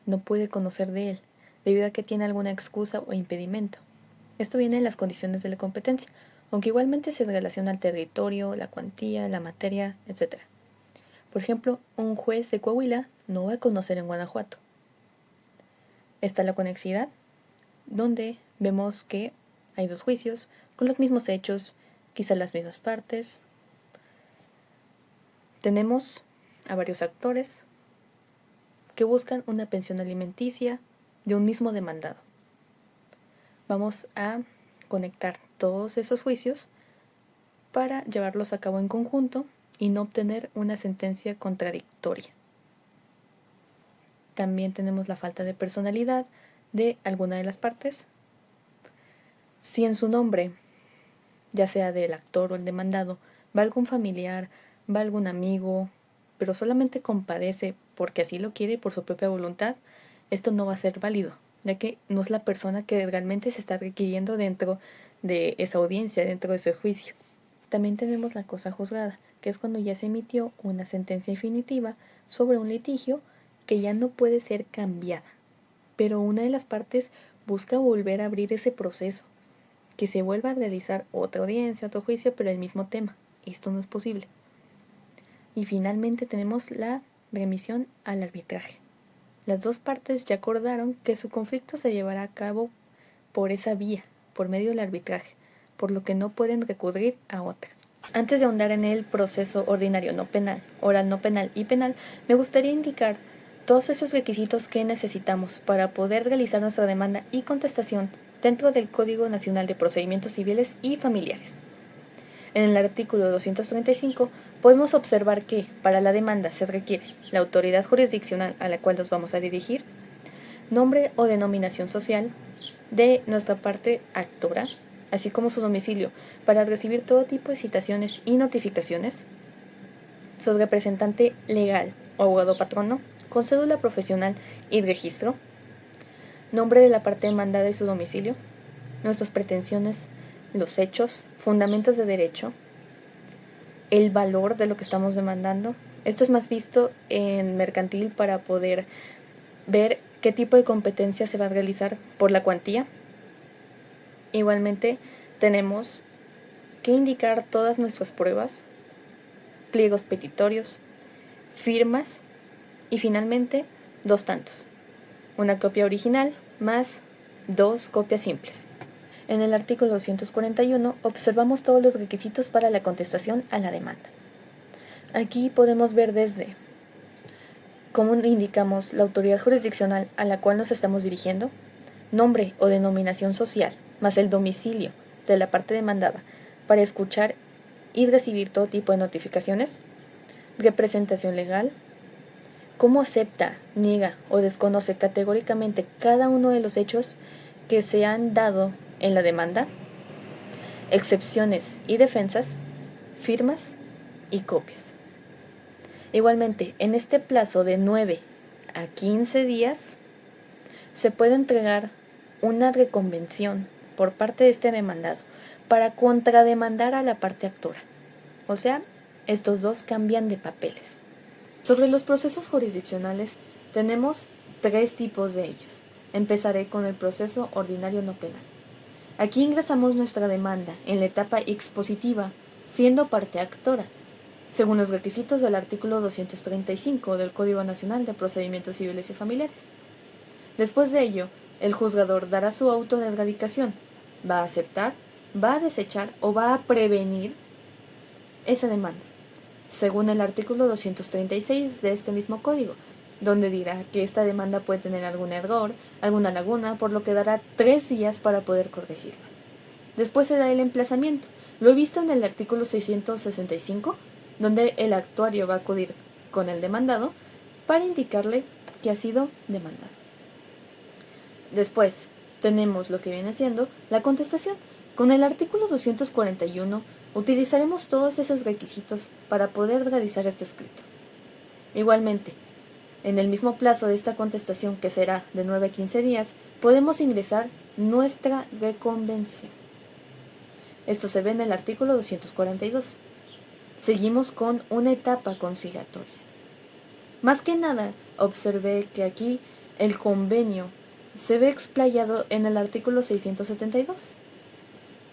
no puede conocer de él, debido a que tiene alguna excusa o impedimento. Esto viene en las condiciones de la competencia, aunque igualmente se relaciona al territorio, la cuantía, la materia, etc. Por ejemplo, un juez de Coahuila no va a conocer en Guanajuato. Está la conexidad, donde vemos que hay 2 juicios con los mismos hechos, quizá las mismas partes. Tenemos a varios actores que buscan una pensión alimenticia de un mismo demandado. Vamos a conectar todos esos juicios para llevarlos a cabo en conjunto y no obtener una sentencia contradictoria. También tenemos la falta de personalidad de alguna de las partes. Si en su nombre, ya sea del actor o el demandado, va algún familiar, va algún amigo, pero solamente compadece porque así lo quiere por su propia voluntad, esto no va a ser válido, ya que no es la persona que realmente se está requiriendo dentro de esa audiencia, dentro de ese juicio. También tenemos la cosa juzgada, que es cuando ya se emitió una sentencia definitiva sobre un litigio que ya no puede ser cambiada, pero una de las partes busca volver a abrir ese proceso, que se vuelva a realizar otra audiencia, otro juicio, pero el mismo tema. Esto no es posible. Y finalmente tenemos la remisión al arbitraje. Las dos partes ya acordaron que su conflicto se llevará a cabo por esa vía, por medio del arbitraje, por lo que no pueden recurrir a otra. Antes de ahondar en el proceso ordinario no penal, oral no penal y penal, me gustaría indicar todos esos requisitos que necesitamos para poder realizar nuestra demanda y contestación dentro del Código Nacional de Procedimientos Civiles y Familiares. En el artículo 235 podemos observar que para la demanda se requiere la autoridad jurisdiccional a la cual nos vamos a dirigir, nombre o denominación social de nuestra parte actora, así como su domicilio, para recibir todo tipo de citaciones y notificaciones, su representante legal o abogado patrono, con cédula profesional y registro, nombre de la parte demandada y su domicilio, nuestras pretensiones, los hechos, fundamentos de derecho, el valor de lo que estamos demandando. Esto es más visto en mercantil para poder ver qué tipo de competencia se va a realizar por la cuantía. Igualmente tenemos que indicar todas nuestras pruebas, pliegos petitorios, firmas y finalmente 2 tantos. Una copia original más 2 copias simples. En el artículo 241 observamos todos los requisitos para la contestación a la demanda. Aquí podemos ver desde cómo indicamos la autoridad jurisdiccional a la cual nos estamos dirigiendo, nombre o denominación social, más el domicilio de la parte demandada para escuchar y recibir todo tipo de notificaciones, representación legal, cómo acepta, niega o desconoce categóricamente cada uno de los hechos que se han dado en la demanda, excepciones y defensas, firmas y copias. Igualmente, en este plazo de 9 a 15 días, se puede entregar una reconvención por parte de este demandado para contrademandar a la parte actora. O sea, estos dos cambian de papeles. Sobre los procesos jurisdiccionales, tenemos 3 tipos de ellos. Empezaré con el proceso ordinario no penal. Aquí ingresamos nuestra demanda en la etapa expositiva, siendo parte actora, según los requisitos del artículo 235 del Código Nacional de Procedimientos Civiles y Familiares. Después de ello, el juzgador dará su auto de erradicación, va a aceptar, va a desechar o va a prevenir esa demanda, según el artículo 236 de este mismo código, donde dirá que esta demanda puede tener algún error, alguna laguna, por lo que dará 3 días para poder corregirla. Después se da el emplazamiento. Lo he visto en el artículo 665, donde el actuario va a acudir con el demandado para indicarle que ha sido demandado. Después tenemos lo que viene siendo la contestación. Con el artículo 241 utilizaremos todos esos requisitos para poder realizar este escrito. Igualmente, en el mismo plazo de esta contestación, que será de 9 a 15 días, podemos ingresar nuestra reconvención. Esto se ve en el artículo 242. Seguimos con una etapa conciliatoria. Más que nada, observé que aquí el convenio se ve explayado en el artículo 672.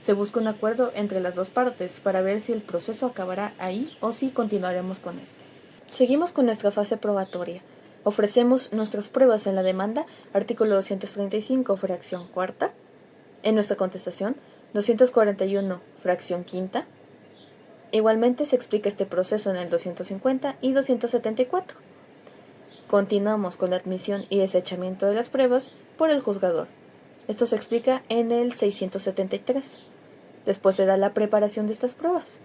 Se busca un acuerdo entre las dos partes para ver si el proceso acabará ahí o si continuaremos con este. Seguimos con nuestra fase probatoria. Ofrecemos nuestras pruebas en la demanda, artículo 235, fracción cuarta. En nuestra contestación, 241, fracción quinta. Igualmente se explica este proceso en el 250 y 274. Continuamos con la admisión y desechamiento de las pruebas por el juzgador. Esto se explica en el 673. Después se da la preparación de estas pruebas.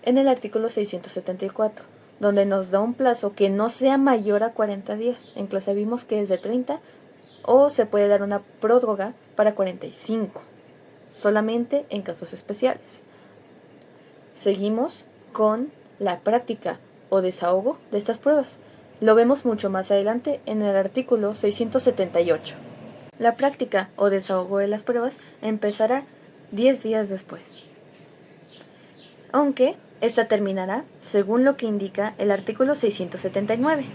En el artículo 674, donde nos da un plazo que no sea mayor a 40 días. En clase vimos que es de 30 o se puede dar una prórroga para 45, solamente en casos especiales. Seguimos con la práctica o desahogo de estas pruebas. Lo vemos mucho más adelante en el artículo 678. La práctica o desahogo de las pruebas empezará 10 días después, aunque esta terminará según lo que indica el artículo 679.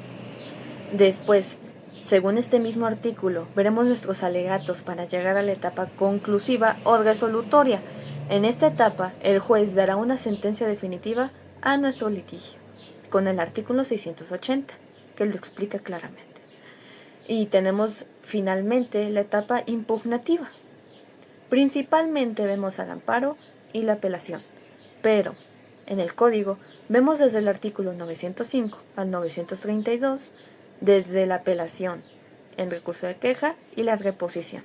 Después, según este mismo artículo, veremos nuestros alegatos para llegar a la etapa conclusiva o resolutoria. En esta etapa, el juez dará una sentencia definitiva a nuestro litigio, con el artículo 680, que lo explica claramente. Y tenemos finalmente la etapa impugnativa. Principalmente vemos al amparo y la apelación, pero en el código vemos desde el artículo 905 al 932, desde la apelación, el recurso de queja y la reposición.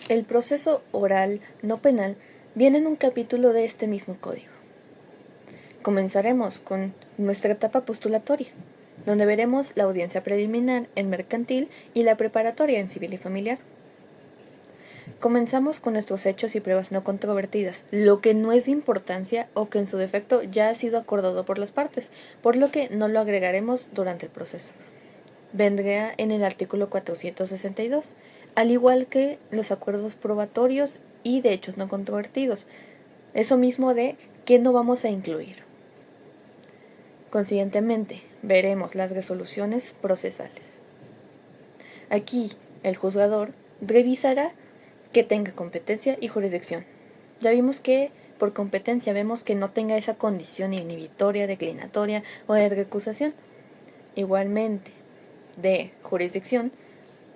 El proceso oral no penal viene en un capítulo de este mismo código. Comenzaremos con nuestra etapa postulatoria, donde veremos la audiencia preliminar en mercantil y la preparatoria en civil y familiar. Comenzamos con nuestros hechos y pruebas no controvertidas, lo que no es de importancia o que en su defecto ya ha sido acordado por las partes, por lo que no lo agregaremos durante el proceso. Vendrá en el artículo 462, al igual que los acuerdos probatorios y de hechos no controvertidos. Eso mismo de qué no vamos a incluir. Consiguientemente, veremos las resoluciones procesales. Aquí, el juzgador revisará que tenga competencia y jurisdicción. Ya vimos que por competencia vemos que no tenga esa condición inhibitoria, declinatoria o de recusación. Igualmente, de jurisdicción,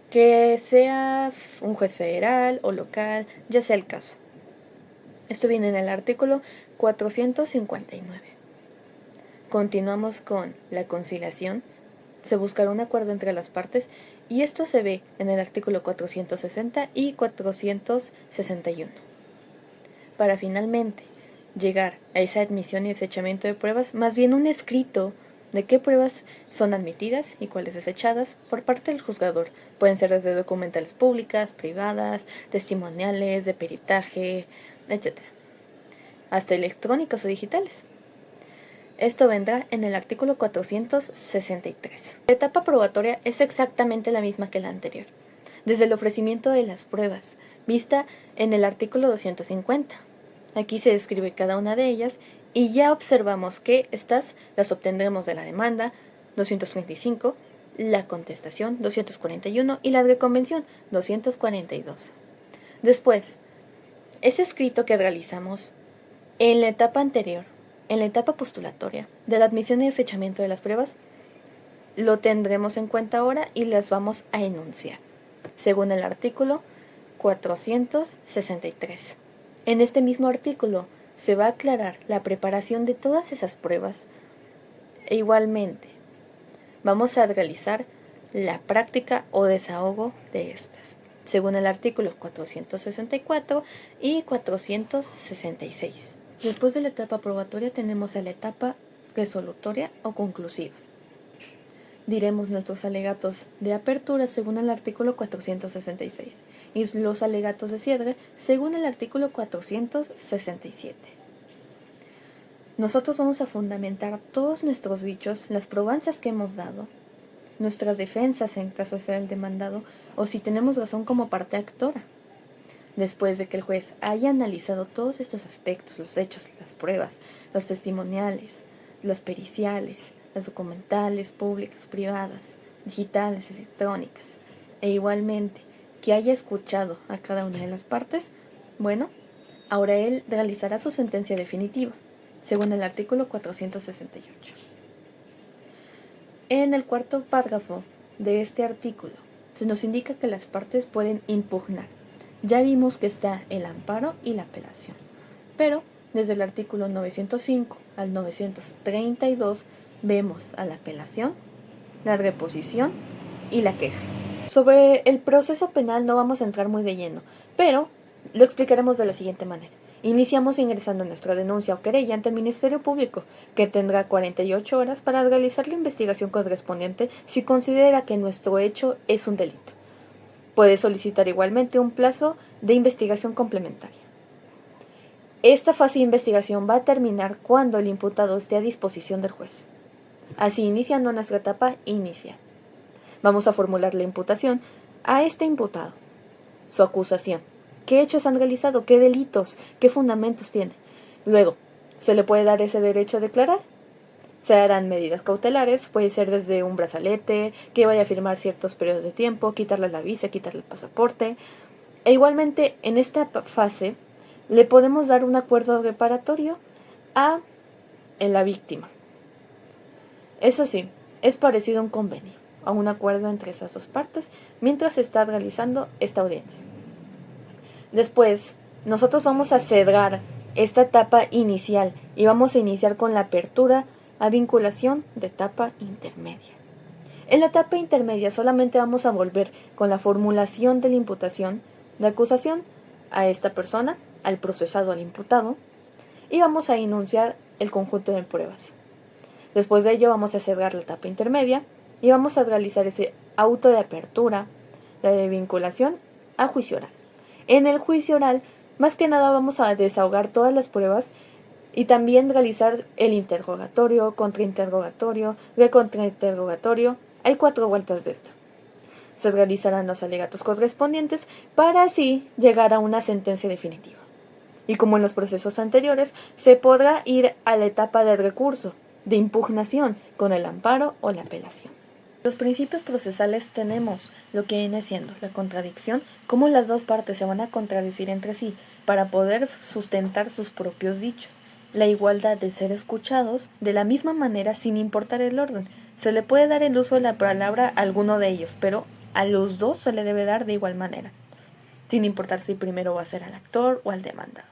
que sea un juez federal o local, ya sea el caso. Esto viene en el artículo 459. Continuamos con la conciliación. Se buscará un acuerdo entre las partes y esto se ve en el artículo 460 y 461. Para finalmente llegar a esa admisión y desechamiento de pruebas, más bien un escrito de qué pruebas son admitidas y cuáles desechadas por parte del juzgador. Pueden ser desde documentales públicas, privadas, testimoniales, de peritaje, etc., hasta electrónicas o digitales. Esto vendrá en el artículo 463. La etapa probatoria es exactamente la misma que la anterior, desde el ofrecimiento de las pruebas, vista en el artículo 250. Aquí se describe cada una de ellas y ya observamos que estas las obtendremos de la demanda, 235, la contestación, 241 y la reconvención, 242. Después, ese escrito que realizamos en la etapa anterior, en la etapa postulatoria de la admisión y desechamiento de las pruebas, lo tendremos en cuenta ahora y las vamos a enunciar, según el artículo 463. En este mismo artículo se va a aclarar la preparación de todas esas pruebas e igualmente vamos a realizar la práctica o desahogo de estas, según el artículo 464 y 466. Después de la etapa probatoria tenemos a la etapa resolutoria o conclusiva. Diremos nuestros alegatos de apertura según el artículo 466 y los alegatos de cierre según el artículo 467. Nosotros vamos a fundamentar todos nuestros dichos, las probanzas que hemos dado, nuestras defensas en caso de ser el demandado o si tenemos razón como parte actora. Después de que el juez haya analizado todos estos aspectos, los hechos, las pruebas, los testimoniales, las periciales, las documentales, públicas, privadas, digitales, electrónicas, e igualmente que haya escuchado a cada una de las partes, bueno, ahora él realizará su sentencia definitiva, según el artículo 468. En el cuarto párrafo de este artículo se nos indica que las partes pueden impugnar. Ya vimos que está el amparo y la apelación, pero desde el artículo 905 al 932 vemos a la apelación, la reposición y la queja. Sobre el proceso penal no vamos a entrar muy de lleno, pero lo explicaremos de la siguiente manera. Iniciamos ingresando nuestra denuncia o querella ante el Ministerio Público, que tendrá 48 horas para realizar la investigación correspondiente si considera que nuestro hecho es un delito. Puede solicitar igualmente un plazo de investigación complementaria. Esta fase de investigación va a terminar cuando el imputado esté a disposición del juez. Así iniciando nuestra etapa inicial. Vamos a formular la imputación a este imputado, su acusación, qué hechos han realizado, qué delitos, qué fundamentos tiene. Luego, ¿se le puede dar ese derecho a declarar? Se harán medidas cautelares, puede ser desde un brazalete, que vaya a firmar ciertos periodos de tiempo, quitarle la visa, quitarle el pasaporte. E igualmente, en esta fase, le podemos dar un acuerdo reparatorio a la víctima. Eso sí, es parecido a un convenio, a un acuerdo entre esas dos partes, mientras se está realizando esta audiencia. Después, nosotros vamos a cerrar esta etapa inicial y vamos a iniciar con la apertura a vinculación de etapa intermedia. En la etapa intermedia solamente vamos a volver con la formulación de la imputación, de acusación a esta persona, al procesado, al imputado, y vamos a enunciar el conjunto de pruebas. Después de ello vamos a cerrar la etapa intermedia y vamos a realizar ese auto de apertura de vinculación a juicio oral. En el juicio oral, más que nada vamos a desahogar todas las pruebas y también realizar el interrogatorio, contrainterrogatorio, recontrainterrogatorio. Hay 4 vueltas de esto. Se realizarán los alegatos correspondientes para así llegar a una sentencia definitiva. Y como en los procesos anteriores, se podrá ir a la etapa de recurso, de impugnación, con el amparo o la apelación. Los principios procesales tenemos lo que viene siendo la contradicción, cómo las dos partes se van a contradecir entre sí para poder sustentar sus propios dichos. La igualdad de ser escuchados de la misma manera sin importar el orden. Se le puede dar el uso de la palabra a alguno de ellos, pero a los dos se le debe dar de igual manera, sin importar si primero va a ser al actor o al demandado.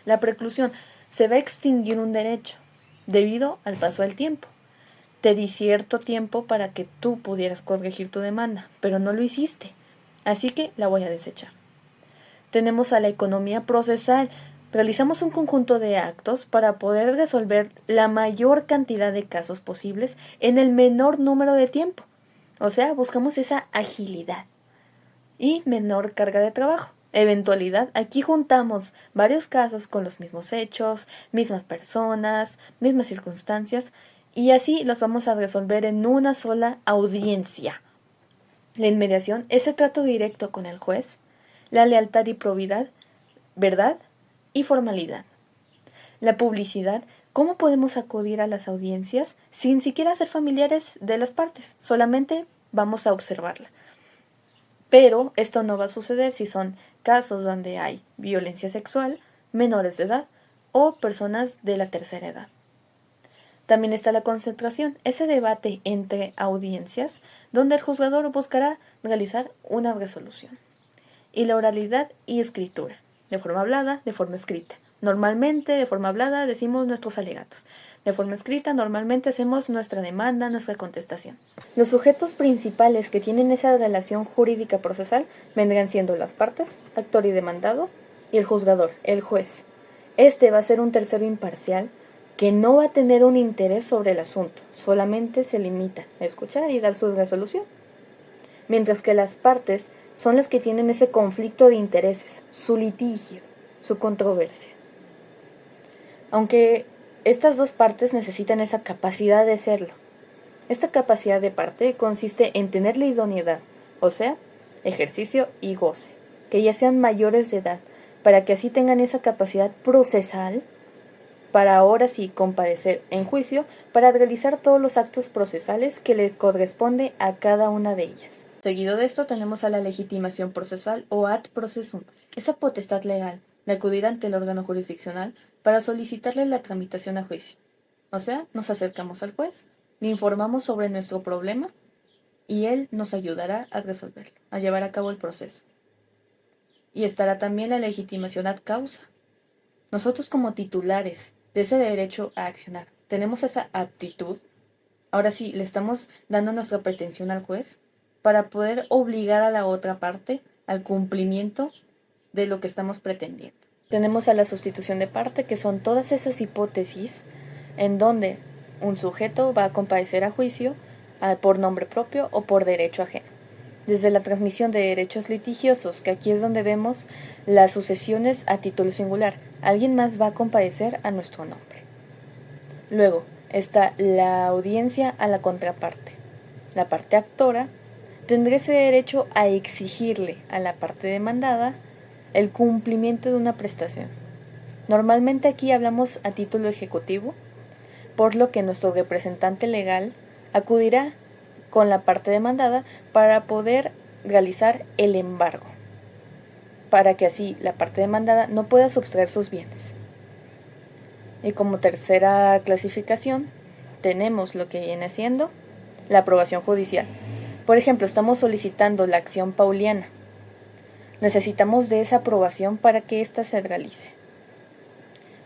La preclusión: se va a extinguir un derecho debido al paso del tiempo. Te di cierto tiempo para que tú pudieras corregir tu demanda, pero no lo hiciste, así que la voy a desechar. Tenemos a la economía procesal. Realizamos un conjunto de actos para poder resolver la mayor cantidad de casos posibles en el menor número de tiempo. O sea, buscamos esa agilidad y menor carga de trabajo. Eventualidad: aquí juntamos varios casos con los mismos hechos, mismas personas, mismas circunstancias, y así los vamos a resolver en una sola audiencia. La inmediación: ese trato directo con el juez. La lealtad y probidad, verdad y formalidad. La publicidad: ¿cómo podemos acudir a las audiencias sin siquiera ser familiares de las partes? Solamente vamos a observarla. Pero esto no va a suceder si son casos donde hay violencia sexual, menores de edad o personas de la tercera edad. También está la concentración, ese debate entre audiencias donde el juzgador buscará realizar una resolución. Y la oralidad y escritura, de forma hablada, de forma escrita. Normalmente de forma hablada decimos nuestros alegatos. De forma escrita normalmente hacemos nuestra demanda, nuestra contestación. Los sujetos principales que tienen esa relación jurídica procesal vendrán siendo las partes, actor y demandado, y el juzgador, el juez. Este va a ser un tercero imparcial que no va a tener un interés sobre el asunto, solamente se limita a escuchar y dar su resolución. Mientras que las partes son las que tienen ese conflicto de intereses, su litigio, su controversia. Aunque estas dos partes necesitan esa capacidad de serlo. Esta capacidad de parte consiste en tener la idoneidad, o sea, ejercicio y goce, que ya sean mayores de edad, para que así tengan esa capacidad procesal para ahora sí comparecer en juicio para realizar todos los actos procesales que le corresponde a cada una de ellas. Seguido de esto tenemos a la legitimación procesal o ad processum, esa potestad legal de acudir ante el órgano jurisdiccional para solicitarle la tramitación a juicio. O sea, nos acercamos al juez, le informamos sobre nuestro problema y él nos ayudará a resolverlo, a llevar a cabo el proceso. Y estará también la legitimación ad causa. Nosotros como titulares de ese derecho a accionar, tenemos esa aptitud. Ahora sí, le estamos dando nuestra pretensión al juez para poder obligar a la otra parte al cumplimiento de lo que estamos pretendiendo. Tenemos a la sustitución de parte, que son todas esas hipótesis en donde un sujeto va a comparecer a juicio por nombre propio o por derecho ajeno. Desde la transmisión de derechos litigiosos, que aquí es donde vemos las sucesiones a título singular. Alguien más va a comparecer a nuestro nombre. Luego está la audiencia a la contraparte. La parte actora tendrá ese derecho a exigirle a la parte demandada el cumplimiento de una prestación. Normalmente aquí hablamos a título ejecutivo, por lo que nuestro representante legal acudirá con la parte demandada para poder realizar el embargo, para que así la parte demandada no pueda sustraer sus bienes. Y como tercera clasificación tenemos lo que viene siendo la aprobación judicial. Por ejemplo, estamos solicitando la acción pauliana. Necesitamos de esa aprobación para que ésta se realice.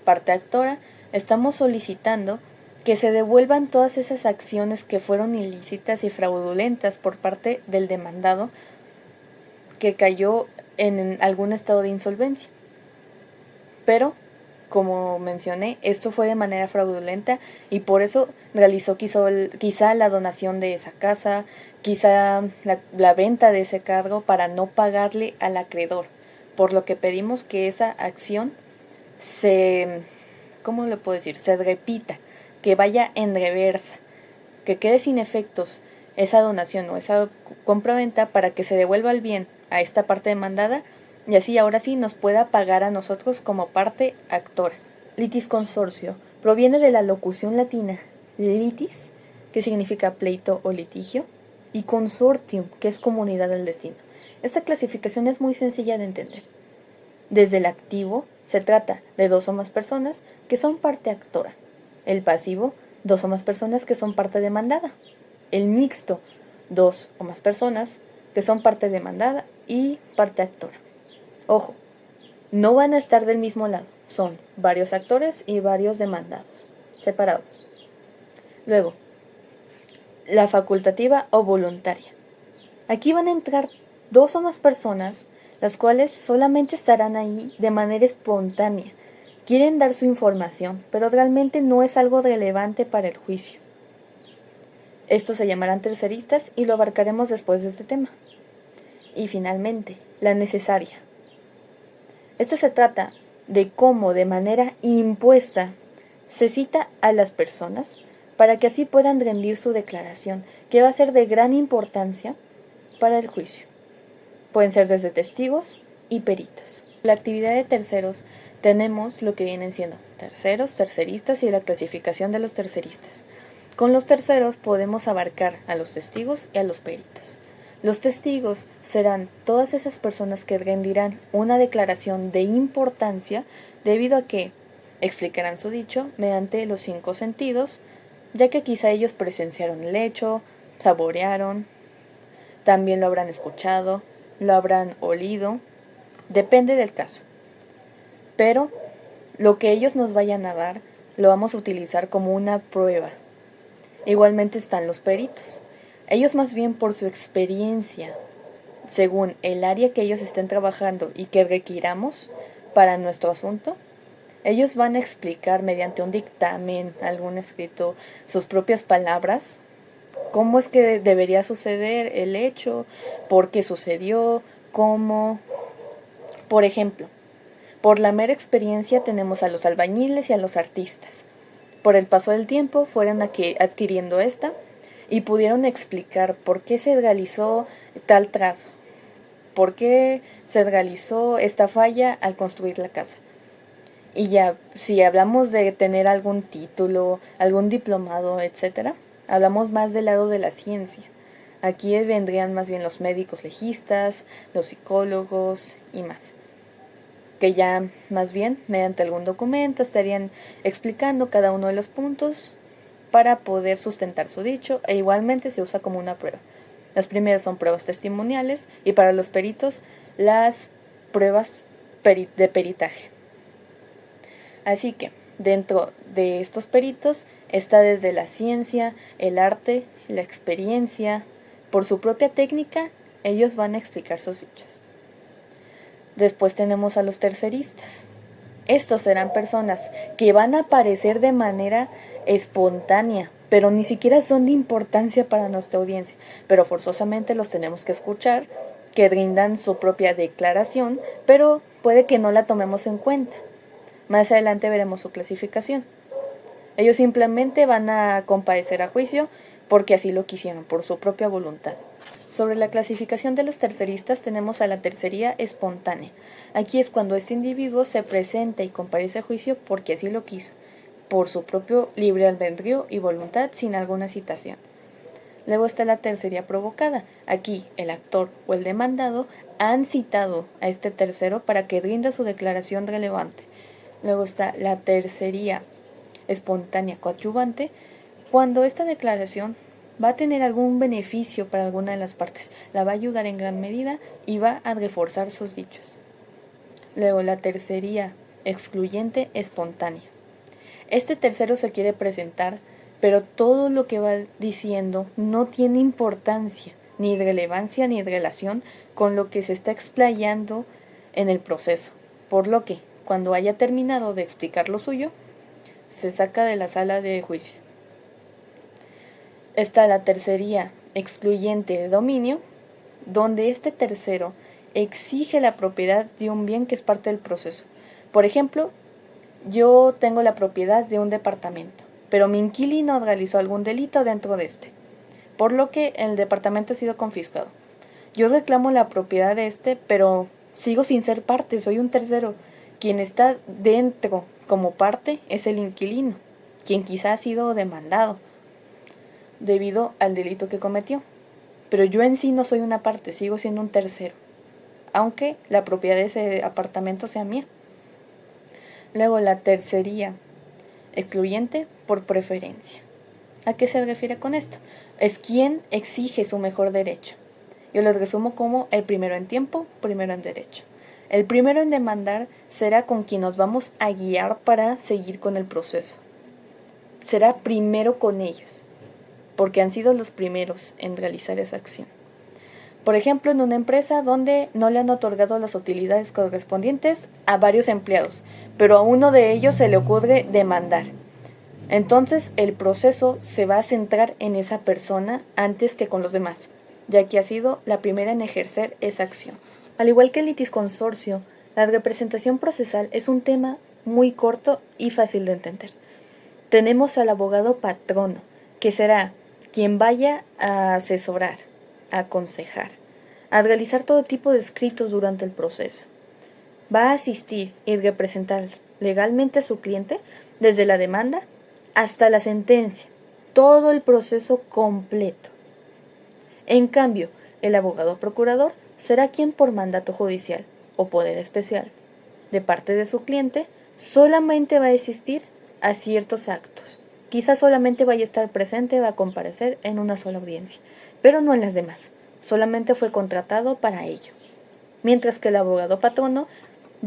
Parte actora, estamos solicitando que se devuelvan todas esas acciones que fueron ilícitas y fraudulentas por parte del demandado que cayó en algún estado de insolvencia. Pero, como mencioné, esto fue de manera fraudulenta y por eso realizó quizá la donación de esa casa, quizá la venta de ese cargo para no pagarle al acreedor, por lo que pedimos que esa acción se repita, que vaya en reversa, que quede sin efectos esa donación o esa compraventa para que se devuelva el bien a esta parte demandada y así ahora sí nos pueda pagar a nosotros como parte actora. Litis consorcio proviene de la locución latina litis, que significa pleito o litigio, y consortium, que es comunidad del destino. Esta clasificación es muy sencilla de entender. Desde el activo se trata de dos o más personas que son parte actora. El pasivo, dos o más personas que son parte demandada. El mixto, dos o más personas que son parte demandada y parte actora. Ojo, no van a estar del mismo lado, son varios actores y varios demandados, separados. Luego, la facultativa o voluntaria. Aquí van a entrar dos o más personas, las cuales solamente estarán ahí de manera espontánea. Quieren dar su información, pero realmente no es algo relevante para el juicio. Estos se llamarán terceristas y lo abarcaremos después de este tema. Y finalmente, la necesaria. Esto se trata de cómo de manera impuesta se cita a las personas para que así puedan rendir su declaración, que va a ser de gran importancia para el juicio. Pueden ser desde testigos y peritos. La actividad de terceros tenemos lo que vienen siendo terceros, terceristas y la clasificación de los terceristas. Con los terceros podemos abarcar a los testigos y a los peritos. Los testigos serán todas esas personas que rendirán una declaración de importancia debido a que explicarán su dicho mediante los 5 sentidos, ya que quizá ellos presenciaron el hecho, saborearon, también lo habrán escuchado, lo habrán olido, depende del caso. Pero lo que ellos nos vayan a dar lo vamos a utilizar como una prueba. Igualmente están los peritos. Ellos más bien por su experiencia, según el área que ellos estén trabajando y que requiramos para nuestro asunto, ellos van a explicar mediante un dictamen, algún escrito, sus propias palabras, cómo es que debería suceder el hecho, por qué sucedió, cómo. Por ejemplo, por la mera experiencia tenemos a los albañiles y a los artistas. Por el paso del tiempo fueron adquiriendo esta y pudieron explicar por qué se realizó tal trazo, por qué se realizó esta falla al construir la casa. Y ya, si hablamos de tener algún título, algún diplomado, etcétera, hablamos más del lado de la ciencia. Aquí vendrían más bien los médicos legistas, los psicólogos y más, que ya más bien mediante algún documento estarían explicando cada uno de los puntos para poder sustentar su dicho, e igualmente se usa como una prueba. Las primeras son pruebas testimoniales y para los peritos las pruebas de peritaje. Así que dentro de estos peritos está desde la ciencia, el arte, la experiencia. Por su propia técnica, ellos van a explicar sus dichos. Después tenemos a los terceristas. Estos serán personas que van a aparecer de manera espontánea, pero ni siquiera son de importancia para nuestra audiencia, pero forzosamente los tenemos que escuchar, que rindan su propia declaración, pero puede que no la tomemos en cuenta. Más adelante veremos su clasificación. Ellos simplemente van a comparecer a juicio porque así lo quisieron, por su propia voluntad. Sobre la clasificación de los terceristas tenemos a la tercería espontánea. Aquí es cuando este individuo se presenta y comparece a juicio porque así lo quiso, por su propio libre albedrío y voluntad sin alguna citación. Luego está la tercería provocada. Aquí el actor o el demandado han citado a este tercero para que rinda su declaración relevante. Luego está la tercería espontánea coadyuvante, cuando esta declaración va a tener algún beneficio para alguna de las partes, la va a ayudar en gran medida y va a reforzar sus dichos. Luego la tercería excluyente espontánea. Este tercero se quiere presentar, pero todo lo que va diciendo no tiene importancia, ni relevancia ni relación con lo que se está explayando en el proceso, por lo que, cuando haya terminado de explicar lo suyo, se saca de la sala de juicio. Está la tercería excluyente de dominio, donde este tercero exige la propiedad de un bien que es parte del proceso. Por ejemplo, yo tengo la propiedad de un departamento, pero mi inquilino realizó algún delito dentro de este, por lo que el departamento ha sido confiscado. Yo reclamo la propiedad de este, pero sigo sin ser parte, soy un tercero. Quien está dentro como parte es el inquilino, quien quizá ha sido demandado debido al delito que cometió. Pero yo en sí no soy una parte, sigo siendo un tercero, aunque la propiedad de ese apartamento sea mía. Luego la tercería excluyente por preferencia. ¿A qué se refiere con esto? Es quien exige su mejor derecho. Yo lo resumo como el primero en tiempo, primero en derecho. El primero en demandar será con quien nos vamos a guiar para seguir con el proceso. Será primero con ellos, porque han sido los primeros en realizar esa acción. Por ejemplo, en una empresa donde no le han otorgado las utilidades correspondientes a varios empleados, pero a uno de ellos se le ocurre demandar. Entonces, el proceso se va a centrar en esa persona antes que con los demás, ya que ha sido la primera en ejercer esa acción. Al igual que el litisconsorcio, la representación procesal es un tema muy corto y fácil de entender. Tenemos al abogado patrono, que será quien vaya a asesorar, a aconsejar, a realizar todo tipo de escritos durante el proceso. Va a asistir y representar legalmente a su cliente desde la demanda hasta la sentencia, todo el proceso completo. En cambio, el abogado procurador será quien por mandato judicial o poder especial de parte de su cliente solamente va a asistir a ciertos actos. Quizás solamente vaya a estar presente, va a comparecer en una sola audiencia, pero no en las demás. Solamente fue contratado para ello. Mientras que el abogado patrono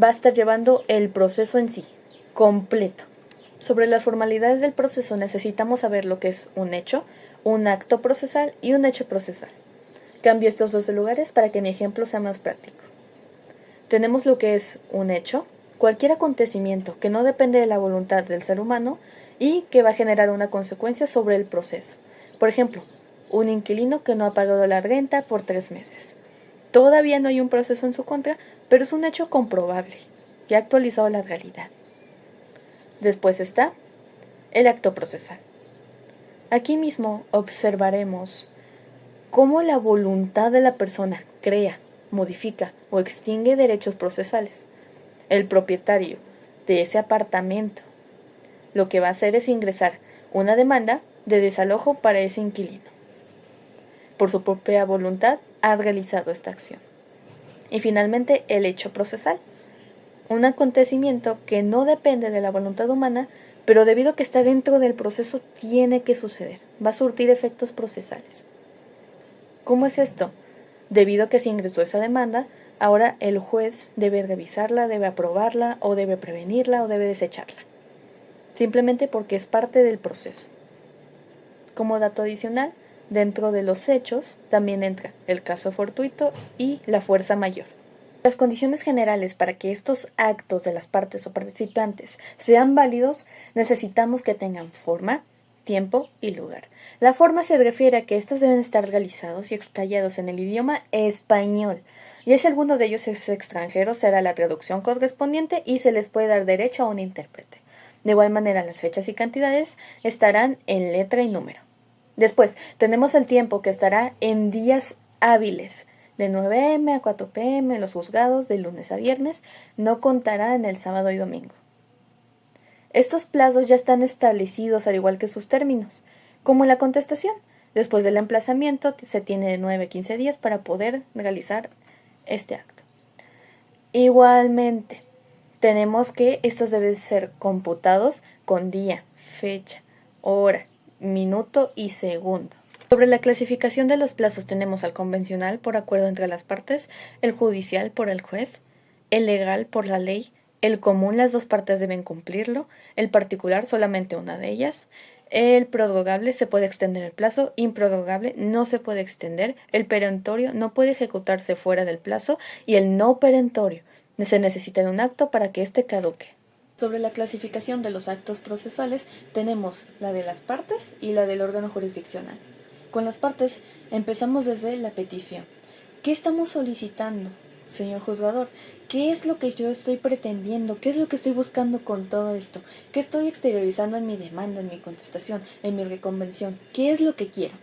va a estar llevando el proceso en sí, completo. Sobre las formalidades del proceso necesitamos saber lo que es un hecho, un acto procesal y un hecho procesal. Cambio estos dos lugares para que mi ejemplo sea más práctico. Tenemos lo que es un hecho, cualquier acontecimiento que no depende de la voluntad del ser humano y que va a generar una consecuencia sobre el proceso. Por ejemplo, un inquilino que no ha pagado la renta por 3 meses. Todavía no hay un proceso en su contra, pero es un hecho comprobable, que ha actualizado la realidad. Después está el acto procesal. Aquí mismo observaremos cómo la voluntad de la persona crea, modifica o extingue derechos procesales. El propietario de ese apartamento lo que va a hacer es ingresar una demanda de desalojo para ese inquilino. Por su propia voluntad ha realizado esta acción. Y finalmente el hecho procesal. Un acontecimiento que no depende de la voluntad humana, pero debido a que está dentro del proceso tiene que suceder. Va a surtir efectos procesales. ¿Cómo es esto? Debido a que se ingresó esa demanda, ahora el juez debe revisarla, debe aprobarla, o debe prevenirla, o debe desecharla. Simplemente porque es parte del proceso. Como dato adicional, dentro de los hechos también entra el caso fortuito y la fuerza mayor. Las condiciones generales para que estos actos de las partes o participantes sean válidos, necesitamos que tengan forma, tiempo y lugar. La forma se refiere a que estos deben estar realizados y explayados en el idioma español, y si alguno de ellos es extranjero, será la traducción correspondiente y se les puede dar derecho a un intérprete. De igual manera, las fechas y cantidades estarán en letra y número. Después, tenemos el tiempo, que estará en días hábiles, de 9 a.m. a 4 p.m. los juzgados, de lunes a viernes, no contará en el sábado y domingo. Estos plazos ya están establecidos al igual que sus términos, como en la contestación. Después del emplazamiento se tiene de 9 a 15 días para poder realizar este acto. Igualmente, tenemos que estos deben ser computados con día, fecha, hora, minuto y segundo. Sobre la clasificación de los plazos tenemos al convencional por acuerdo entre las partes, el judicial por el juez, el legal por la ley, el común las dos partes deben cumplirlo, el particular solamente una de ellas, el prorrogable se puede extender el plazo, improrrogable no se puede extender, el perentorio no puede ejecutarse fuera del plazo y el no perentorio se necesita de un acto para que éste caduque. Sobre la clasificación de los actos procesales tenemos la de las partes y la del órgano jurisdiccional. Con las partes empezamos desde la petición. ¿Qué estamos solicitando, señor juzgador? ¿Qué es lo que yo estoy pretendiendo? ¿Qué es lo que estoy buscando con todo esto? ¿Qué estoy exteriorizando en mi demanda, en mi contestación, en mi reconvención? ¿Qué es lo que quiero?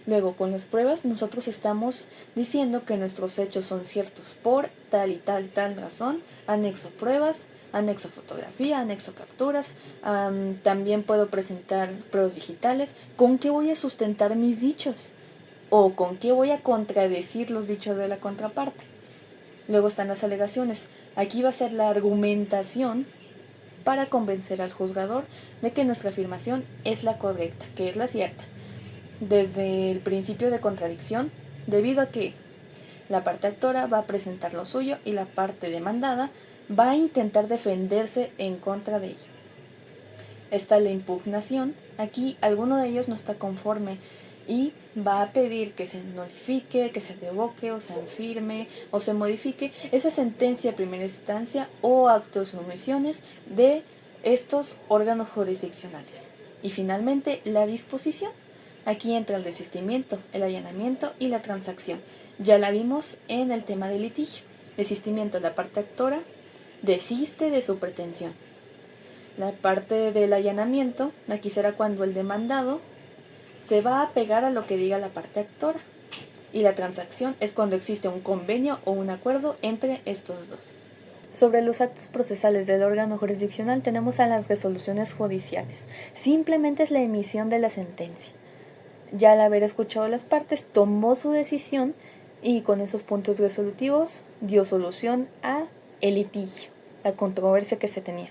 Luego, con las pruebas, nosotros estamos diciendo que nuestros hechos son ciertos por tal y tal razón, anexo pruebas, anexo fotografía, anexo capturas, también puedo presentar pruebas digitales. ¿Con qué voy a sustentar mis dichos? ¿O con qué voy a contradecir los dichos de la contraparte? Luego están las alegaciones. Aquí va a ser la argumentación para convencer al juzgador de que nuestra afirmación es la correcta, que es la cierta. Desde el principio de contradicción, debido a que la parte actora va a presentar lo suyo y la parte demandada va a intentar defenderse en contra de ello. Está la impugnación. Aquí alguno de ellos no está conforme y va a pedir que se nulifique, que se revoque o se infirme o se modifique esa sentencia de primera instancia o actos o omisiones de estos órganos jurisdiccionales. Y finalmente la disposición. Aquí entra el desistimiento, el allanamiento y la transacción. Ya la vimos en el tema del litigio. Desistimiento, la parte actora desiste de su pretensión. La parte del allanamiento, aquí será cuando el demandado se va a pegar a lo que diga la parte actora. Y la transacción es cuando existe un convenio o un acuerdo entre estos dos. Sobre los actos procesales del órgano jurisdiccional tenemos a las resoluciones judiciales. Simplemente es la emisión de la sentencia. Ya al haber escuchado las partes, tomó su decisión y con esos puntos resolutivos dio solución a el litigio, la controversia que se tenía.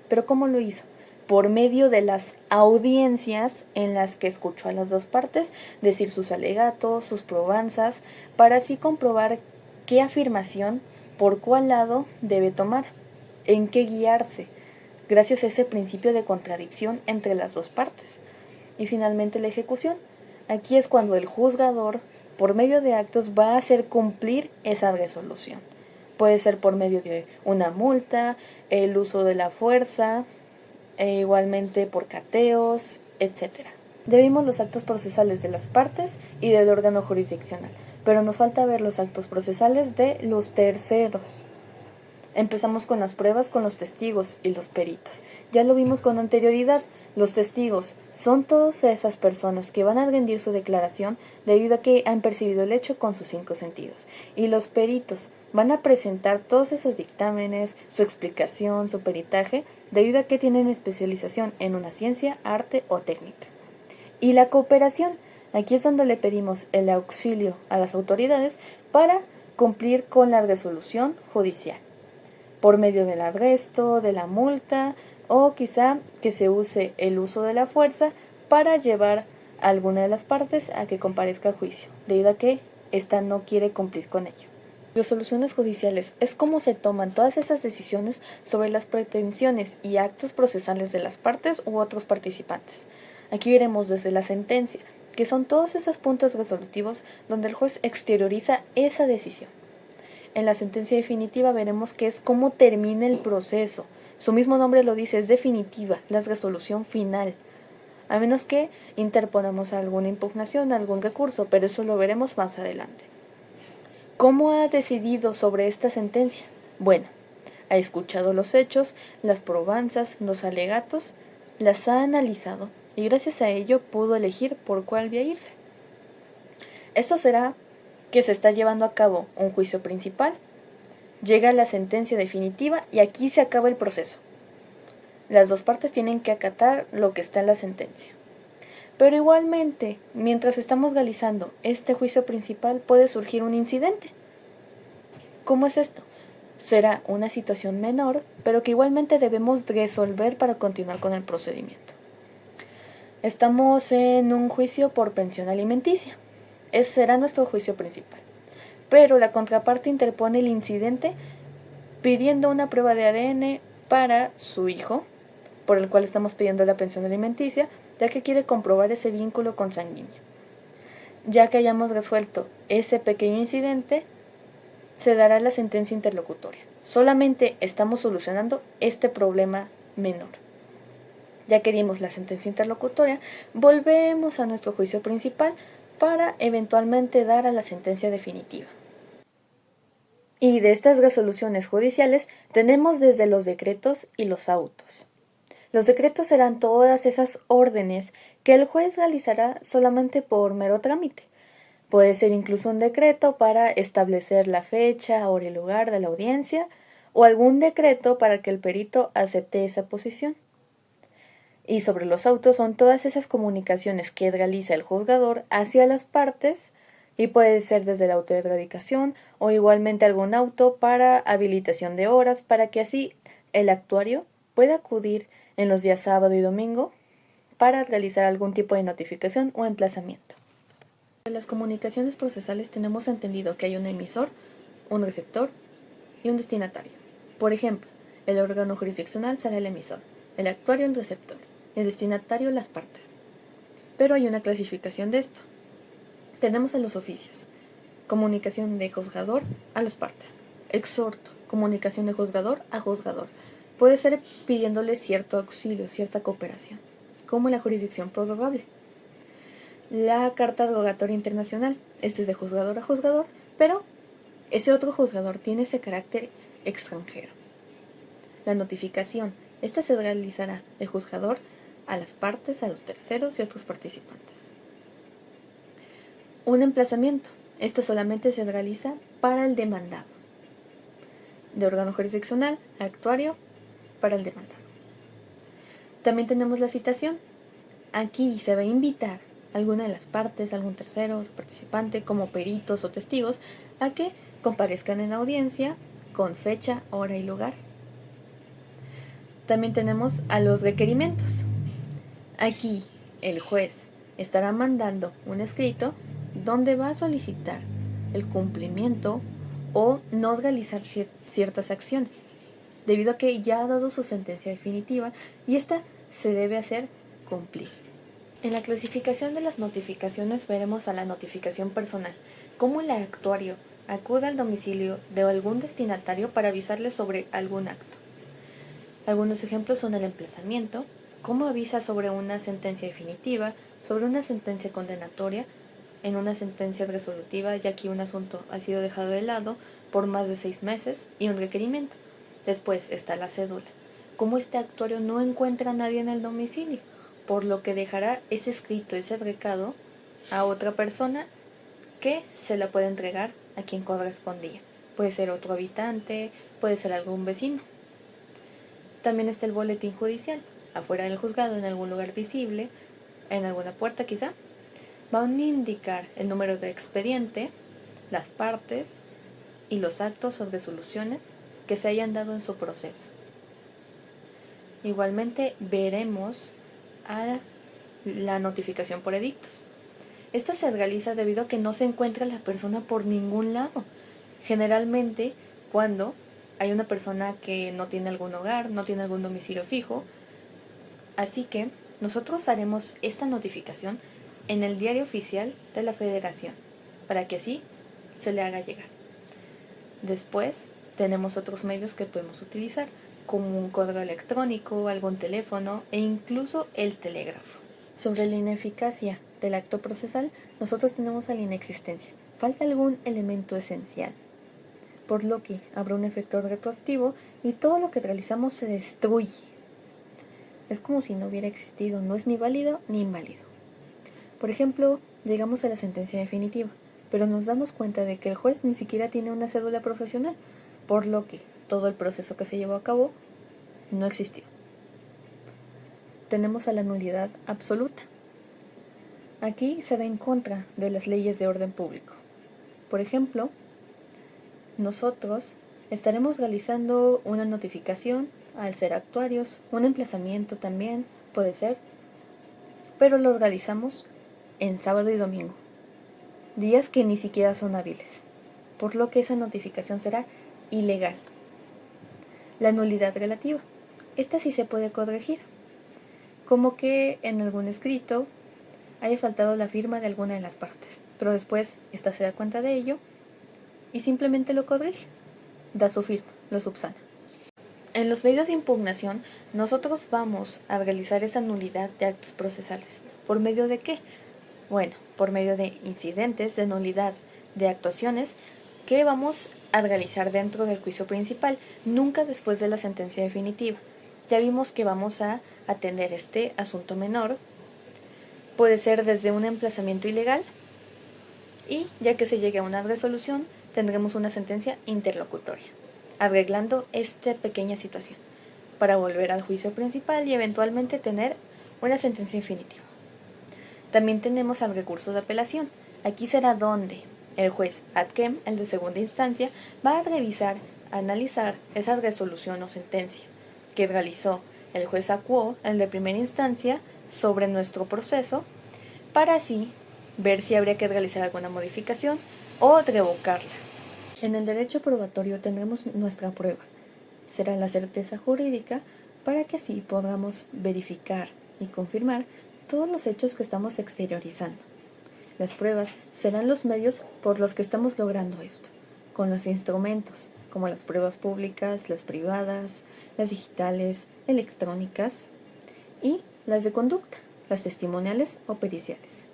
¿Pero cómo lo hizo? Por medio de las audiencias en las que escuchó a las dos partes decir sus alegatos, sus probanzas, para así comprobar qué afirmación, por cuál lado debe tomar, en qué guiarse, gracias a ese principio de contradicción entre las dos partes. Y finalmente la ejecución. Aquí es cuando el juzgador, por medio de actos, va a hacer cumplir esa resolución. Puede ser por medio de una multa, el uso de la fuerza, igualmente por cateos, etc. Ya vimos los actos procesales de las partes y del órgano jurisdiccional, pero nos falta ver los actos procesales de los terceros. Empezamos con las pruebas, con los testigos y los peritos. Ya lo vimos con anterioridad. Los testigos son todas esas personas que van a rendir su declaración debido a que han percibido el hecho con sus 5 sentidos. Y los peritos van a presentar todos esos dictámenes, su explicación, su peritaje, debido a que tienen especialización en una ciencia, arte o técnica. Y la cooperación, aquí es donde le pedimos el auxilio a las autoridades para cumplir con la resolución judicial, por medio del arresto, de la multa, o quizá que se use el uso de la fuerza para llevar a alguna de las partes a que comparezca a juicio, debido a que ésta no quiere cumplir con ello. Resoluciones judiciales es cómo se toman todas esas decisiones sobre las pretensiones y actos procesales de las partes u otros participantes. Aquí veremos desde la sentencia, que son todos esos puntos resolutivos donde el juez exterioriza esa decisión. en la sentencia definitiva veremos que es cómo termina el proceso. Su mismo nombre lo dice, es definitiva, la resolución final. A menos que interponamos alguna impugnación, algún recurso, pero eso lo veremos más adelante. ¿Cómo ha decidido sobre esta sentencia? Bueno, ha escuchado los hechos, las probanzas, los alegatos, las ha analizado y gracias a ello pudo elegir por cuál vía irse. Esto será que se está llevando a cabo un juicio principal, llega la sentencia definitiva y aquí se acaba el proceso. Las dos partes tienen que acatar lo que está en la sentencia. Pero igualmente, mientras estamos realizando este juicio principal, puede surgir un incidente. ¿Cómo es esto? Será una situación menor, pero que igualmente debemos resolver para continuar con el procedimiento. Estamos en un juicio por pensión alimenticia. Ese será nuestro juicio principal. Pero la contraparte interpone el incidente pidiendo una prueba de ADN para su hijo, por el cual estamos pidiendo la pensión alimenticia, ya que quiere comprobar ese vínculo consanguíneo. Ya que hayamos resuelto ese pequeño incidente, se dará la sentencia interlocutoria. Solamente estamos solucionando este problema menor. Ya que dimos la sentencia interlocutoria, volvemos a nuestro juicio principal para eventualmente dar a la sentencia definitiva. Y de estas resoluciones judiciales tenemos desde los decretos y los autos. Los decretos serán todas esas órdenes que el juez realizará solamente por mero trámite. Puede ser incluso un decreto para establecer la fecha, hora y lugar de la audiencia, o algún decreto para que el perito acepte esa posición. Y sobre los autos son todas esas comunicaciones que realiza el juzgador hacia las partes, y puede ser desde la auto de erradicación o igualmente algún auto para habilitación de horas, para que así el actuario pueda acudir en los días sábado y domingo para realizar algún tipo de notificación o emplazamiento. En las comunicaciones procesales tenemos entendido que hay un emisor, un receptor y un destinatario. Por ejemplo, el órgano jurisdiccional será el emisor, el actuario el receptor, el destinatario las partes. Pero hay una clasificación de esto. Tenemos en los oficios, comunicación de juzgador a las partes, exhorto, comunicación de juzgador a juzgador. Puede ser pidiéndole cierto auxilio, cierta cooperación, como la jurisdicción prorrogable. La carta rogatoria internacional, esto es de juzgador a juzgador, pero ese otro juzgador tiene ese carácter extranjero. La notificación, esta se realizará de juzgador a las partes, a los terceros y otros participantes. Un emplazamiento, esta solamente se realiza para el demandado. De órgano jurisdiccional a actuario para el demandado. También tenemos la citación. Aquí se va a invitar a alguna de las partes, algún tercero participante, como peritos o testigos, a que comparezcan en audiencia con fecha, hora y lugar. También tenemos a los requerimientos. Aquí el juez estará mandando un escrito donde va a solicitar el cumplimiento o no realizar ciertas acciones, debido a que ya ha dado su sentencia definitiva y esta se debe hacer cumplir. En la clasificación de las notificaciones veremos a la notificación personal, cómo el actuario acude al domicilio de algún destinatario para avisarle sobre algún acto. Algunos ejemplos son el emplazamiento, cómo avisa sobre una sentencia definitiva, sobre una sentencia condenatoria, en una sentencia resolutiva, ya que un asunto ha sido dejado de lado por más de 6 meses, y un requerimiento. Después está la cédula, cómo este actuario no encuentra a nadie en el domicilio, por lo que dejará ese escrito, ese recado, a otra persona que se la puede entregar a quien correspondía. Puede ser otro habitante, puede ser algún vecino. También está el boletín judicial, afuera del juzgado, en algún lugar visible, en alguna puerta quizá. Van a indicar el número de expediente, las partes y los actos o resoluciones que se hayan dado en su proceso. Igualmente veremos a la notificación por edictos. Esta se realiza debido a que no se encuentra la persona por ningún lado. Generalmente cuando hay una persona que no tiene algún hogar, no tiene algún domicilio fijo. Así que nosotros haremos esta notificación en el diario oficial de la Federación, para que así se le haga llegar. Después tenemos otros medios que podemos utilizar, como un correo electrónico, algún teléfono e incluso el telégrafo. Sobre la ineficacia del acto procesal, nosotros tenemos a la inexistencia. Falta algún elemento esencial, por lo que habrá un efecto retroactivo y todo lo que realizamos se destruye. Es como si no hubiera existido, no es ni válido ni inválido. Por ejemplo, llegamos a la sentencia definitiva, pero nos damos cuenta de que el juez ni siquiera tiene una cédula profesional, por lo que todo el proceso que se llevó a cabo no existió. Tenemos a la nulidad absoluta. Aquí se va en contra de las leyes de orden público. Por ejemplo, nosotros estaremos realizando una notificación al ser actuarios, un emplazamiento también puede ser, pero lo realizamos en sábado y domingo, días que ni siquiera son hábiles, por lo que esa notificación será ilegal. La nulidad relativa. Esta sí se puede corregir, como que en algún escrito haya faltado la firma de alguna de las partes, pero después ésta se da cuenta de ello y simplemente lo corrige, da su firma, lo subsana. En los medios de impugnación, nosotros vamos a realizar esa nulidad de actos procesales. ¿Por medio de qué? Bueno, por medio de incidentes de nulidad de actuaciones que vamos a realizar dentro del juicio principal, nunca después de la sentencia definitiva. Ya vimos que vamos a atender este asunto menor. Puede ser desde un emplazamiento ilegal y, ya que se llegue a una resolución, tendremos una sentencia interlocutoria, arreglando esta pequeña situación, para volver al juicio principal y eventualmente tener una sentencia definitiva. También tenemos al recurso de apelación. Aquí será donde el juez adquem, el de segunda instancia, va a revisar, analizar esa resolución o sentencia que realizó el juez aquo, el de primera instancia, sobre nuestro proceso, para así ver si habría que realizar alguna modificación o revocarla. En el derecho probatorio tendremos nuestra prueba. Será la certeza jurídica para que así podamos verificar y confirmar todos los hechos que estamos exteriorizando. Las pruebas serán los medios por los que estamos logrando esto, con los instrumentos, como las pruebas públicas, las privadas, las digitales, electrónicas y las de conducta, las testimoniales o periciales.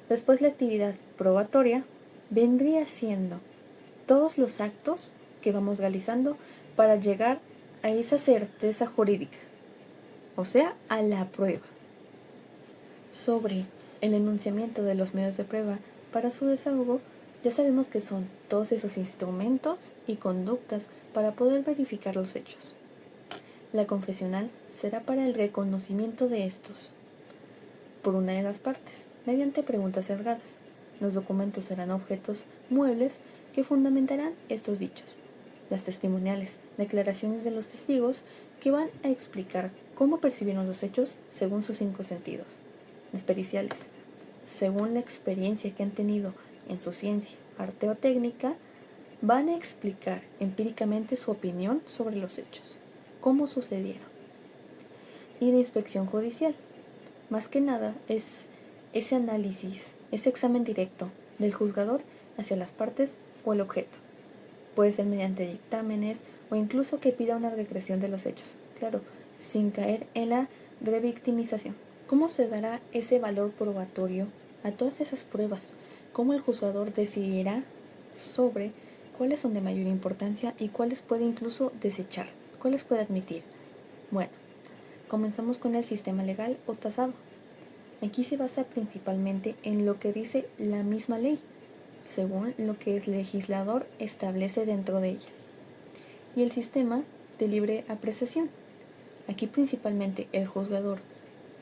Después la actividad probatoria vendría siendo todos los actos que vamos realizando para llegar a esa certeza jurídica, o sea, a la prueba. Sobre el enunciamiento de los medios de prueba para su desahogo, ya sabemos que son todos esos instrumentos y conductas para poder verificar los hechos. La confesional será para el reconocimiento de estos por una de las partes, mediante preguntas cerradas. Los documentos serán objetos muebles que fundamentarán estos dichos. Las testimoniales, declaraciones de los testigos que van a explicar cómo percibieron los hechos según sus 5 sentidos. Las periciales, según la experiencia que han tenido en su ciencia, arte o técnica, van a explicar empíricamente su opinión sobre los hechos, cómo sucedieron. Y la inspección judicial, más que nada, es ese análisis, ese examen directo del juzgador hacia las partes o el objeto. Puede ser mediante dictámenes o incluso que pida una regresión de los hechos, claro, sin caer en la revictimización. ¿Cómo se dará ese valor probatorio a todas esas pruebas? ¿Cómo el juzgador decidirá sobre cuáles son de mayor importancia y cuáles puede incluso desechar, cuáles puede admitir? Bueno, comenzamos con el sistema legal o tasado. Aquí se basa principalmente en lo que dice la misma ley, según lo que el legislador establece dentro de ella. Y el sistema de libre apreciación. Aquí principalmente el juzgador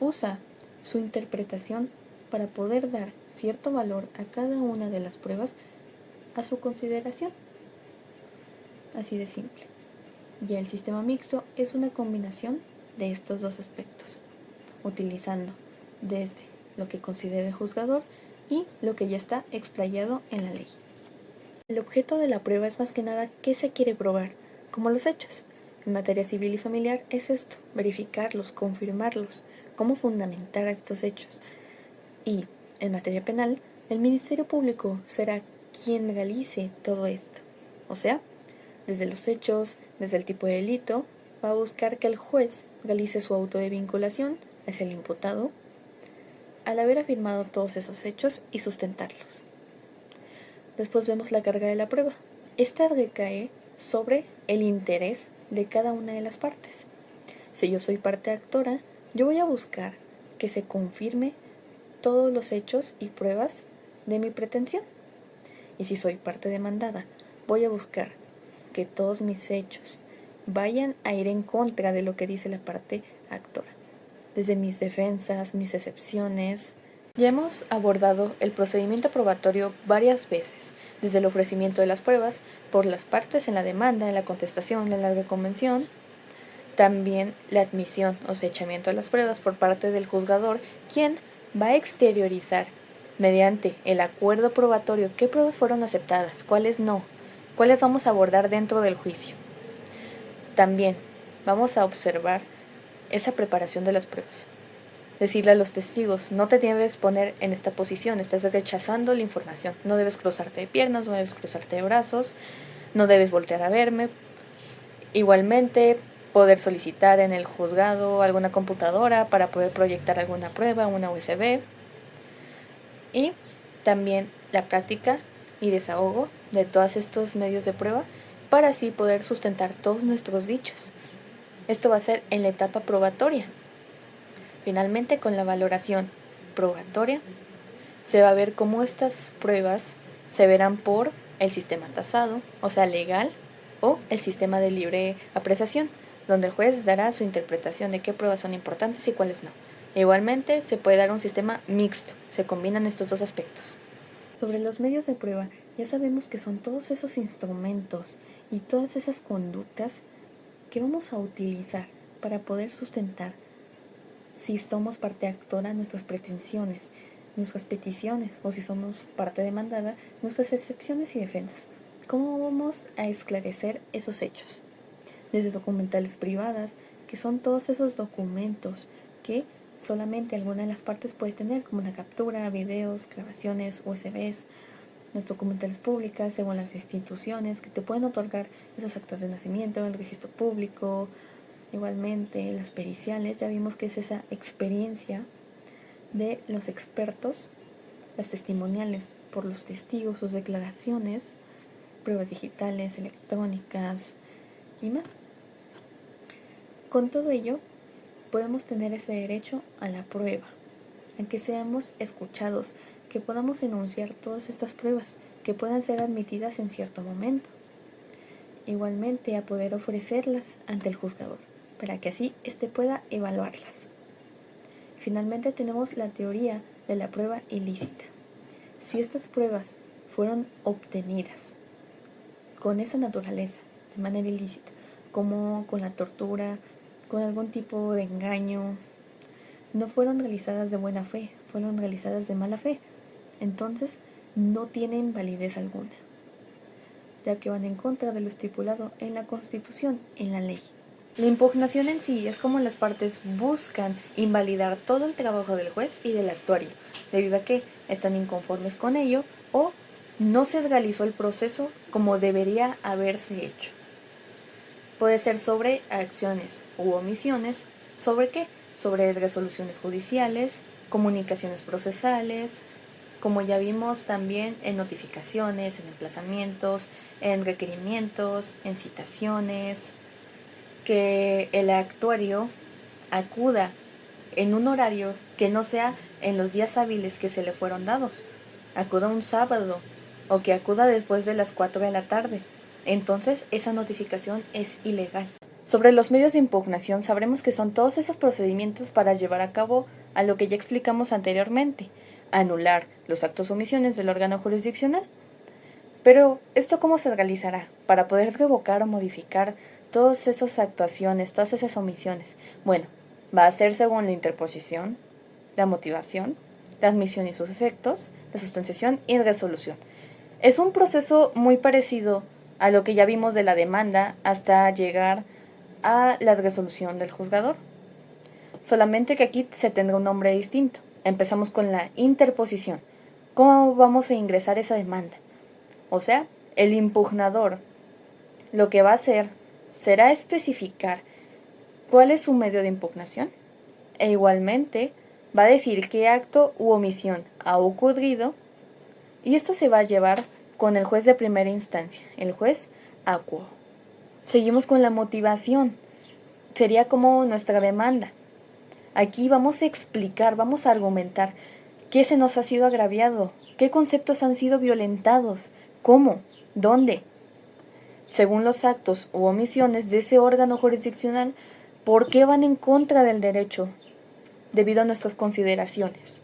usa su interpretación para poder dar cierto valor a cada una de las pruebas a su consideración. Así de simple. Y el sistema mixto es una combinación de estos dos aspectos, utilizando desde lo que considera el juzgador y lo que ya está explayado en la ley. El objeto de la prueba es más que nada qué se quiere probar, como los hechos. En materia civil y familiar es esto, verificarlos, confirmarlos, cómo fundamentar estos hechos. Y en materia penal, el Ministerio Público será quien realice todo esto. O sea, desde los hechos, desde el tipo de delito, va a buscar que el juez realice su auto de vinculación hacia el imputado al haber afirmado todos esos hechos y sustentarlos. Después vemos la carga de la prueba. Esta recae sobre el interés de cada una de las partes. Si yo soy parte actora, yo voy a buscar que se confirme todos los hechos y pruebas de mi pretensión. Y si soy parte demandada, voy a buscar que todos mis hechos vayan a ir en contra de lo que dice la parte actora. Desde mis defensas, mis excepciones. Ya hemos abordado el procedimiento probatorio varias veces, desde el ofrecimiento de las pruebas por las partes en la demanda, en la contestación, en la larga convención, también la admisión o desechamiento de las pruebas por parte del juzgador, quien va a exteriorizar mediante el acuerdo probatorio qué pruebas fueron aceptadas, cuáles no, cuáles vamos a abordar dentro del juicio. También vamos a observar esa preparación de las pruebas. Decirle a los testigos, no te debes poner en esta posición, estás rechazando la información, no debes cruzarte de piernas, no debes cruzarte de brazos, no debes voltear a verme. Igualmente, poder solicitar en el juzgado alguna computadora para poder proyectar alguna prueba, una USB. Y también la práctica y desahogo de todos estos medios de prueba para así poder sustentar todos nuestros dichos. Esto va a ser en la etapa probatoria. Finalmente, con la valoración probatoria, se va a ver cómo estas pruebas se verán por el sistema tasado, o sea, legal, o el sistema de libre apreciación, donde el juez dará su interpretación de qué pruebas son importantes y cuáles no. Igualmente, se puede dar un sistema mixto, se combinan estos dos aspectos. Sobre los medios de prueba, ya sabemos que son todos esos instrumentos y todas esas conductas que vamos a utilizar para poder sustentar, si somos parte actora, nuestras pretensiones, nuestras peticiones, o si somos parte demandada, nuestras excepciones y defensas. ¿Cómo vamos a esclarecer esos hechos? Desde documentales privadas, que son todos esos documentos que solamente alguna de las partes puede tener, como una captura, videos, grabaciones, USBs, las documentales públicas, según las instituciones, que te pueden otorgar esas actas de nacimiento, el registro público. Igualmente, las periciales, ya vimos que es esa experiencia de los expertos, las testimoniales por los testigos, sus declaraciones, pruebas digitales, electrónicas y más. Con todo ello, podemos tener ese derecho a la prueba, a que seamos escuchados, que podamos enunciar todas estas pruebas, que puedan ser admitidas en cierto momento. Igualmente, a poder ofrecerlas ante el juzgador, para que así éste pueda evaluarlas. Finalmente tenemos la teoría de la prueba ilícita. Si estas pruebas fueron obtenidas con esa naturaleza, de manera ilícita, como con la tortura, con algún tipo de engaño, no fueron realizadas de buena fe, fueron realizadas de mala fe, entonces no tienen validez alguna, ya que van en contra de lo estipulado en la Constitución, en la ley. La impugnación en sí es como las partes buscan invalidar todo el trabajo del juez y del actuario, debido a que están inconformes con ello o no se realizó el proceso como debería haberse hecho. Puede ser sobre acciones u omisiones, ¿sobre qué? Sobre resoluciones judiciales, comunicaciones procesales, como ya vimos también en notificaciones, en emplazamientos, en requerimientos, en citaciones, que el actuario acuda en un horario que no sea en los días hábiles que se le fueron dados, acuda un sábado o que acuda después de las 4 de la tarde. Entonces esa notificación es ilegal. Sobre los medios de impugnación sabremos que son todos esos procedimientos para llevar a cabo a lo que ya explicamos anteriormente, anular los actos o omisiones del órgano jurisdiccional. Pero, ¿esto cómo se realizará? Para poder revocar o modificar todas esas actuaciones, todas esas omisiones. Bueno, va a ser según la interposición, la motivación, la admisión y sus efectos, la sustanciación y resolución. Es un proceso muy parecido a lo que ya vimos de la demanda hasta llegar a la resolución del juzgador. Solamente que aquí se tendrá un nombre distinto. Empezamos con la interposición. ¿Cómo vamos a ingresar esa demanda? O sea, el impugnador lo que va a hacer será especificar cuál es su medio de impugnación e igualmente va a decir qué acto u omisión ha ocurrido y esto se va a llevar con el juez de primera instancia, el juez acuo. Seguimos con la motivación, sería como nuestra demanda. Aquí vamos a explicar, vamos a argumentar qué se nos ha sido agraviado, qué conceptos han sido violentados, cómo, dónde. Según los actos u omisiones de ese órgano jurisdiccional, por qué van en contra del derecho, debido a nuestras consideraciones.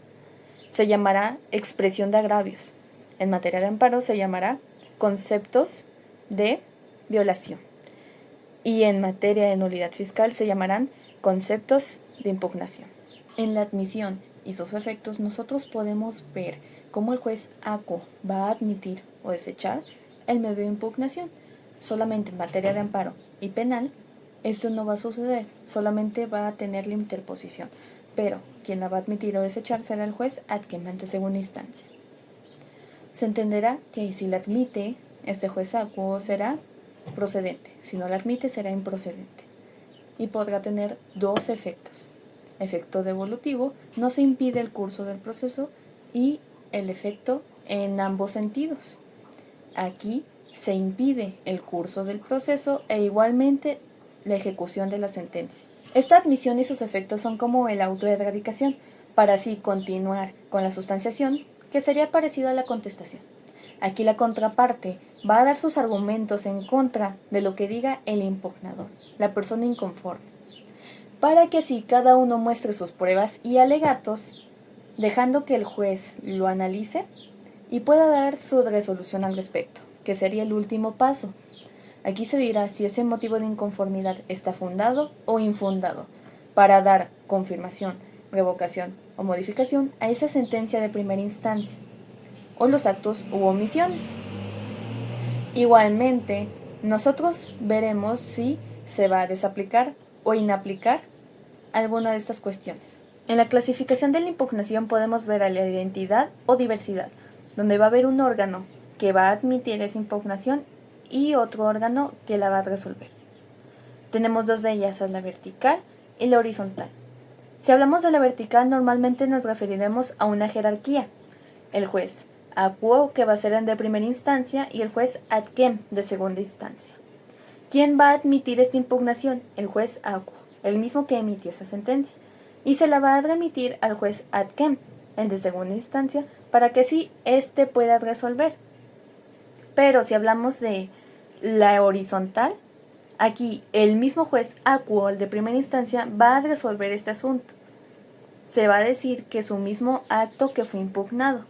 Se llamará expresión de agravios. En materia de amparo se llamará conceptos de violación. Y en materia de nulidad fiscal se llamarán conceptos de impugnación. En la admisión y sus efectos nosotros podemos ver cómo el juez acuo va a admitir o desechar el medio de impugnación. Solamente en materia de amparo y penal esto no va a suceder, solamente va a tener la interposición, pero quien la va a admitir o desechar será el juez ad quem ante segunda instancia. Se entenderá que si la admite, este juez acuo será procedente, si no la admite será improcedente y podrá tener dos efectos. Efecto devolutivo, no se impide el curso del proceso y el efecto en ambos sentidos. Aquí se impide el curso del proceso e igualmente la ejecución de la sentencia. Esta admisión y sus efectos son como el auto de erradicación, para así continuar con la sustanciación, que sería parecido a la contestación. Aquí la contraparte va a dar sus argumentos en contra de lo que diga el impugnador, la persona inconforme, para que así cada uno muestre sus pruebas y alegatos, dejando que el juez lo analice y pueda dar su resolución al respecto, que sería el último paso. Aquí se dirá si ese motivo de inconformidad está fundado o infundado, para dar confirmación, revocación o modificación a esa sentencia de primera instancia, o los actos u omisiones. Igualmente, nosotros veremos si se va a desaplicar o inaplicar alguna de estas cuestiones. En la clasificación de la impugnación podemos ver a la identidad o diversidad, donde va a haber un órgano que va a admitir esa impugnación y otro órgano que la va a resolver. Tenemos dos de ellas, la vertical y la horizontal. Si hablamos de la vertical, normalmente nos referiremos a una jerarquía. El juez acuo, que va a ser el de primera instancia, y el juez ad quem, de segunda instancia. ¿Quién va a admitir esta impugnación? El juez acuo, el mismo que emitió esa sentencia, y se la va a remitir al juez ad quem, el de segunda instancia, para que así éste pueda resolver. Pero si hablamos de la horizontal, aquí el mismo juez acuo, el de primera instancia, va a resolver este asunto. Se va a decir que su mismo acto que fue impugnado.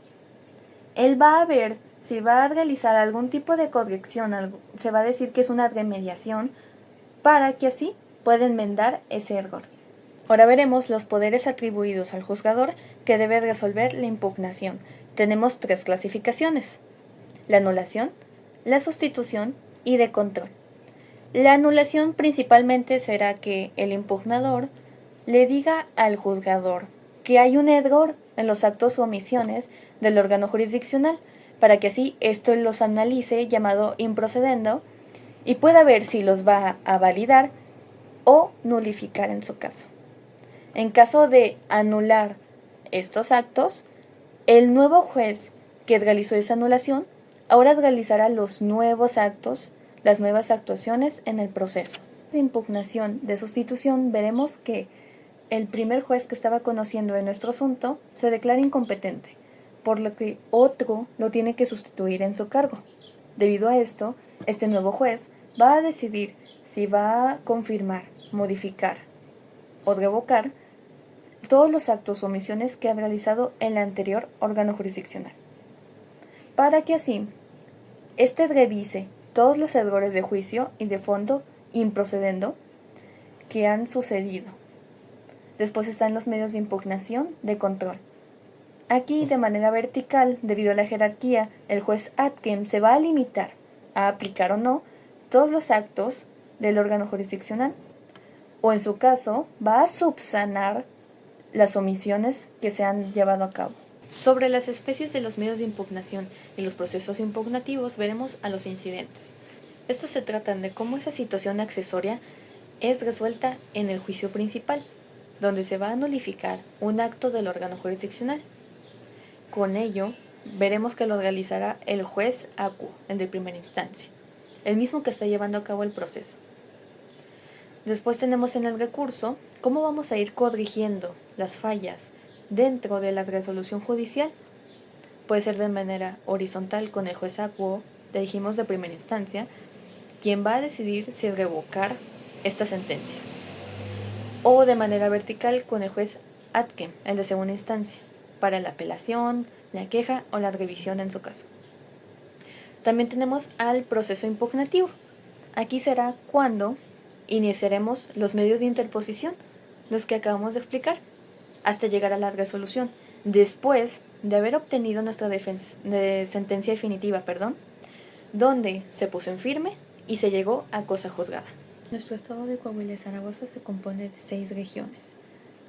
Él va a ver si va a realizar algún tipo de corrección, se va a decir que es una remediación, para que así pueda enmendar ese error. Ahora veremos los poderes atribuidos al juzgador que debe resolver la impugnación. Tenemos tres clasificaciones: la anulación, la sustitución y de control. La anulación principalmente será que el impugnador le diga al juzgador que hay un error en los actos o omisiones del órgano jurisdiccional, para que así esto los analice, llamado improcedendo, y pueda ver si los va a validar o nulificar en su caso. En caso de anular estos actos, el nuevo juez que realizó esa anulación ahora realizará los nuevos actos, las nuevas actuaciones en el proceso. De impugnación de sustitución veremos que el primer juez que estaba conociendo de nuestro asunto se declara incompetente, por lo que otro lo tiene que sustituir en su cargo. Debido a esto, este nuevo juez va a decidir si va a confirmar, modificar o revocar todos los actos o omisiones que han realizado el anterior órgano jurisdiccional, para que así éste revise todos los errores de juicio y de fondo improcedendo que han sucedido. Después están los medios de impugnación de control. Aquí, de manera vertical, debido a la jerarquía, el juez ad quem se va a limitar a aplicar o no todos los actos del órgano jurisdiccional, o en su caso, va a subsanar las omisiones que se han llevado a cabo. Sobre las especies de los medios de impugnación y los procesos impugnativos veremos a los incidentes. Estos se tratan de cómo esa situación accesoria es resuelta en el juicio principal, donde se va a nulificar un acto del órgano jurisdiccional. Con ello, veremos que lo realizará el juez acuo, el de primera instancia, el mismo que está llevando a cabo el proceso. Después tenemos en el recurso cómo vamos a ir corrigiendo las fallas dentro de la resolución judicial. Puede ser de manera horizontal con el juez acuo, dijimos de primera instancia, quien va a decidir si revocar esta sentencia, o de manera vertical con el juez adquem, el de segunda instancia, para la apelación, la queja o la revisión en su caso. También tenemos al proceso impugnativo. Aquí será cuando iniciaremos los medios de interposición, los que acabamos de explicar, hasta llegar a la resolución, después de haber obtenido nuestra sentencia definitiva, donde se puso en firme y se llegó a cosa juzgada. Nuestro estado de Coahuila y Zaragoza se compone de 6 regiones: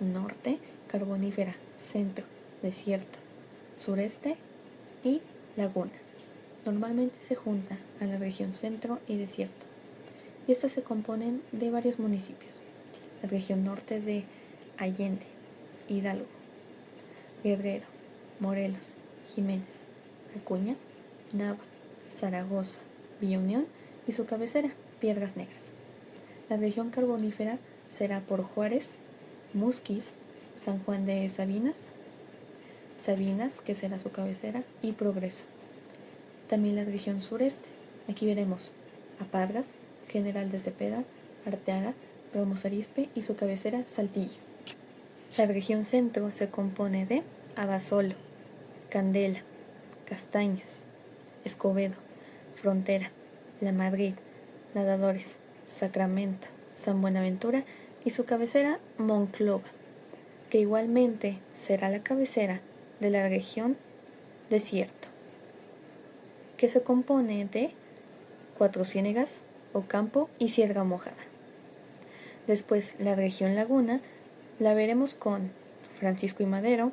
norte, carbonífera, centro, desierto, sureste y laguna. Normalmente se junta a la región centro y desierto, y estas se componen de varios municipios: la región norte de Allende, Hidalgo, Guerrero, Morelos, Jiménez, Acuña, Nava, Zaragoza, Villa Unión y su cabecera, Piedras Negras. La región carbonífera será por Juárez, Musquis, San Juan de Sabinas, que será su cabecera, y Progreso. También la región sureste, aquí veremos a Pargas, General de Cepeda, Arteaga, Ramos Arizpe y su cabecera, Saltillo. La región centro se compone de Abasolo, Candela, Castaños, Escobedo, Frontera, La Madrid, Nadadores, Sacramento, San Buenaventura y su cabecera, Monclova, que igualmente será la cabecera de la región desierto, que se compone de Cuatro Ciénegas, Ocampo y Sierra Mojada. Después la región laguna la veremos con Francisco y Madero,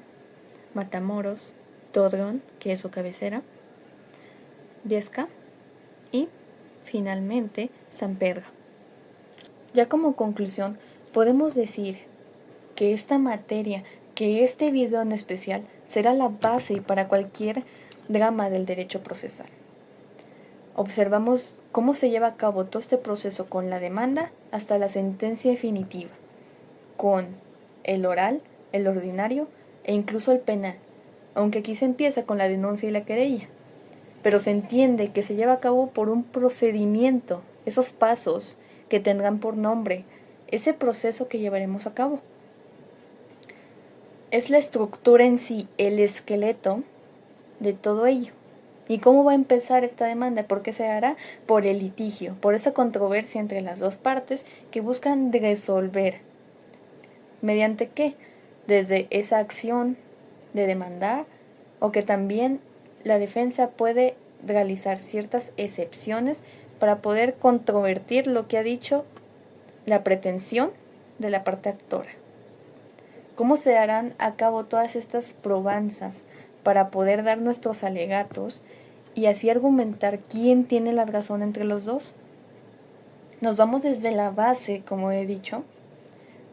Matamoros, Torreón, que es su cabecera, Viesca y finalmente San Pedro. Ya como conclusión, podemos decir que esta materia, que este video en especial, será la base para cualquier drama del derecho procesal. Observamos cómo se lleva a cabo todo este proceso con la demanda hasta la sentencia definitiva, con el oral, el ordinario e incluso el penal, aunque aquí se empieza con la denuncia y la querella, pero se entiende que se lleva a cabo por un procedimiento, esos pasos que tendrán por nombre ese proceso que llevaremos a cabo. Es la estructura en sí, el esqueleto de todo ello. ¿Y cómo va a empezar esta demanda? Porque se hará por el litigio, por esa controversia entre las dos partes que buscan resolver. ¿Mediante qué? Desde esa acción de demandar, o que también la defensa puede realizar ciertas excepciones para poder controvertir lo que ha dicho la pretensión de la parte actora. ¿Cómo se harán a cabo todas estas probanzas para poder dar nuestros alegatos y así argumentar quién tiene la razón entre los dos? Nos vamos desde la base, como he dicho,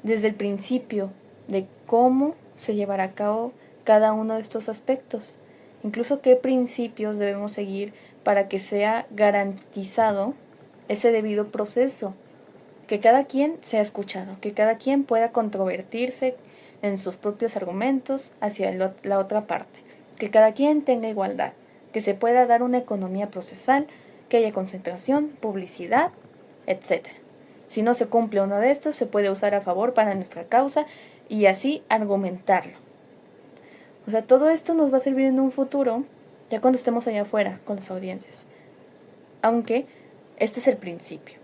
desde el principio de cómo se llevará a cabo cada uno de estos aspectos, incluso qué principios debemos seguir para que sea garantizado ese debido proceso, que cada quien sea escuchado, que cada quien pueda controvertirse en sus propios argumentos hacia la otra parte, que cada quien tenga igualdad, que se pueda dar una economía procesal, que haya concentración, publicidad, etc. Si no se cumple uno de estos, se puede usar a favor para nuestra causa y así argumentarlo. O sea, todo esto nos va a servir en un futuro, ya cuando estemos allá afuera con las audiencias. Aunque este es el principio.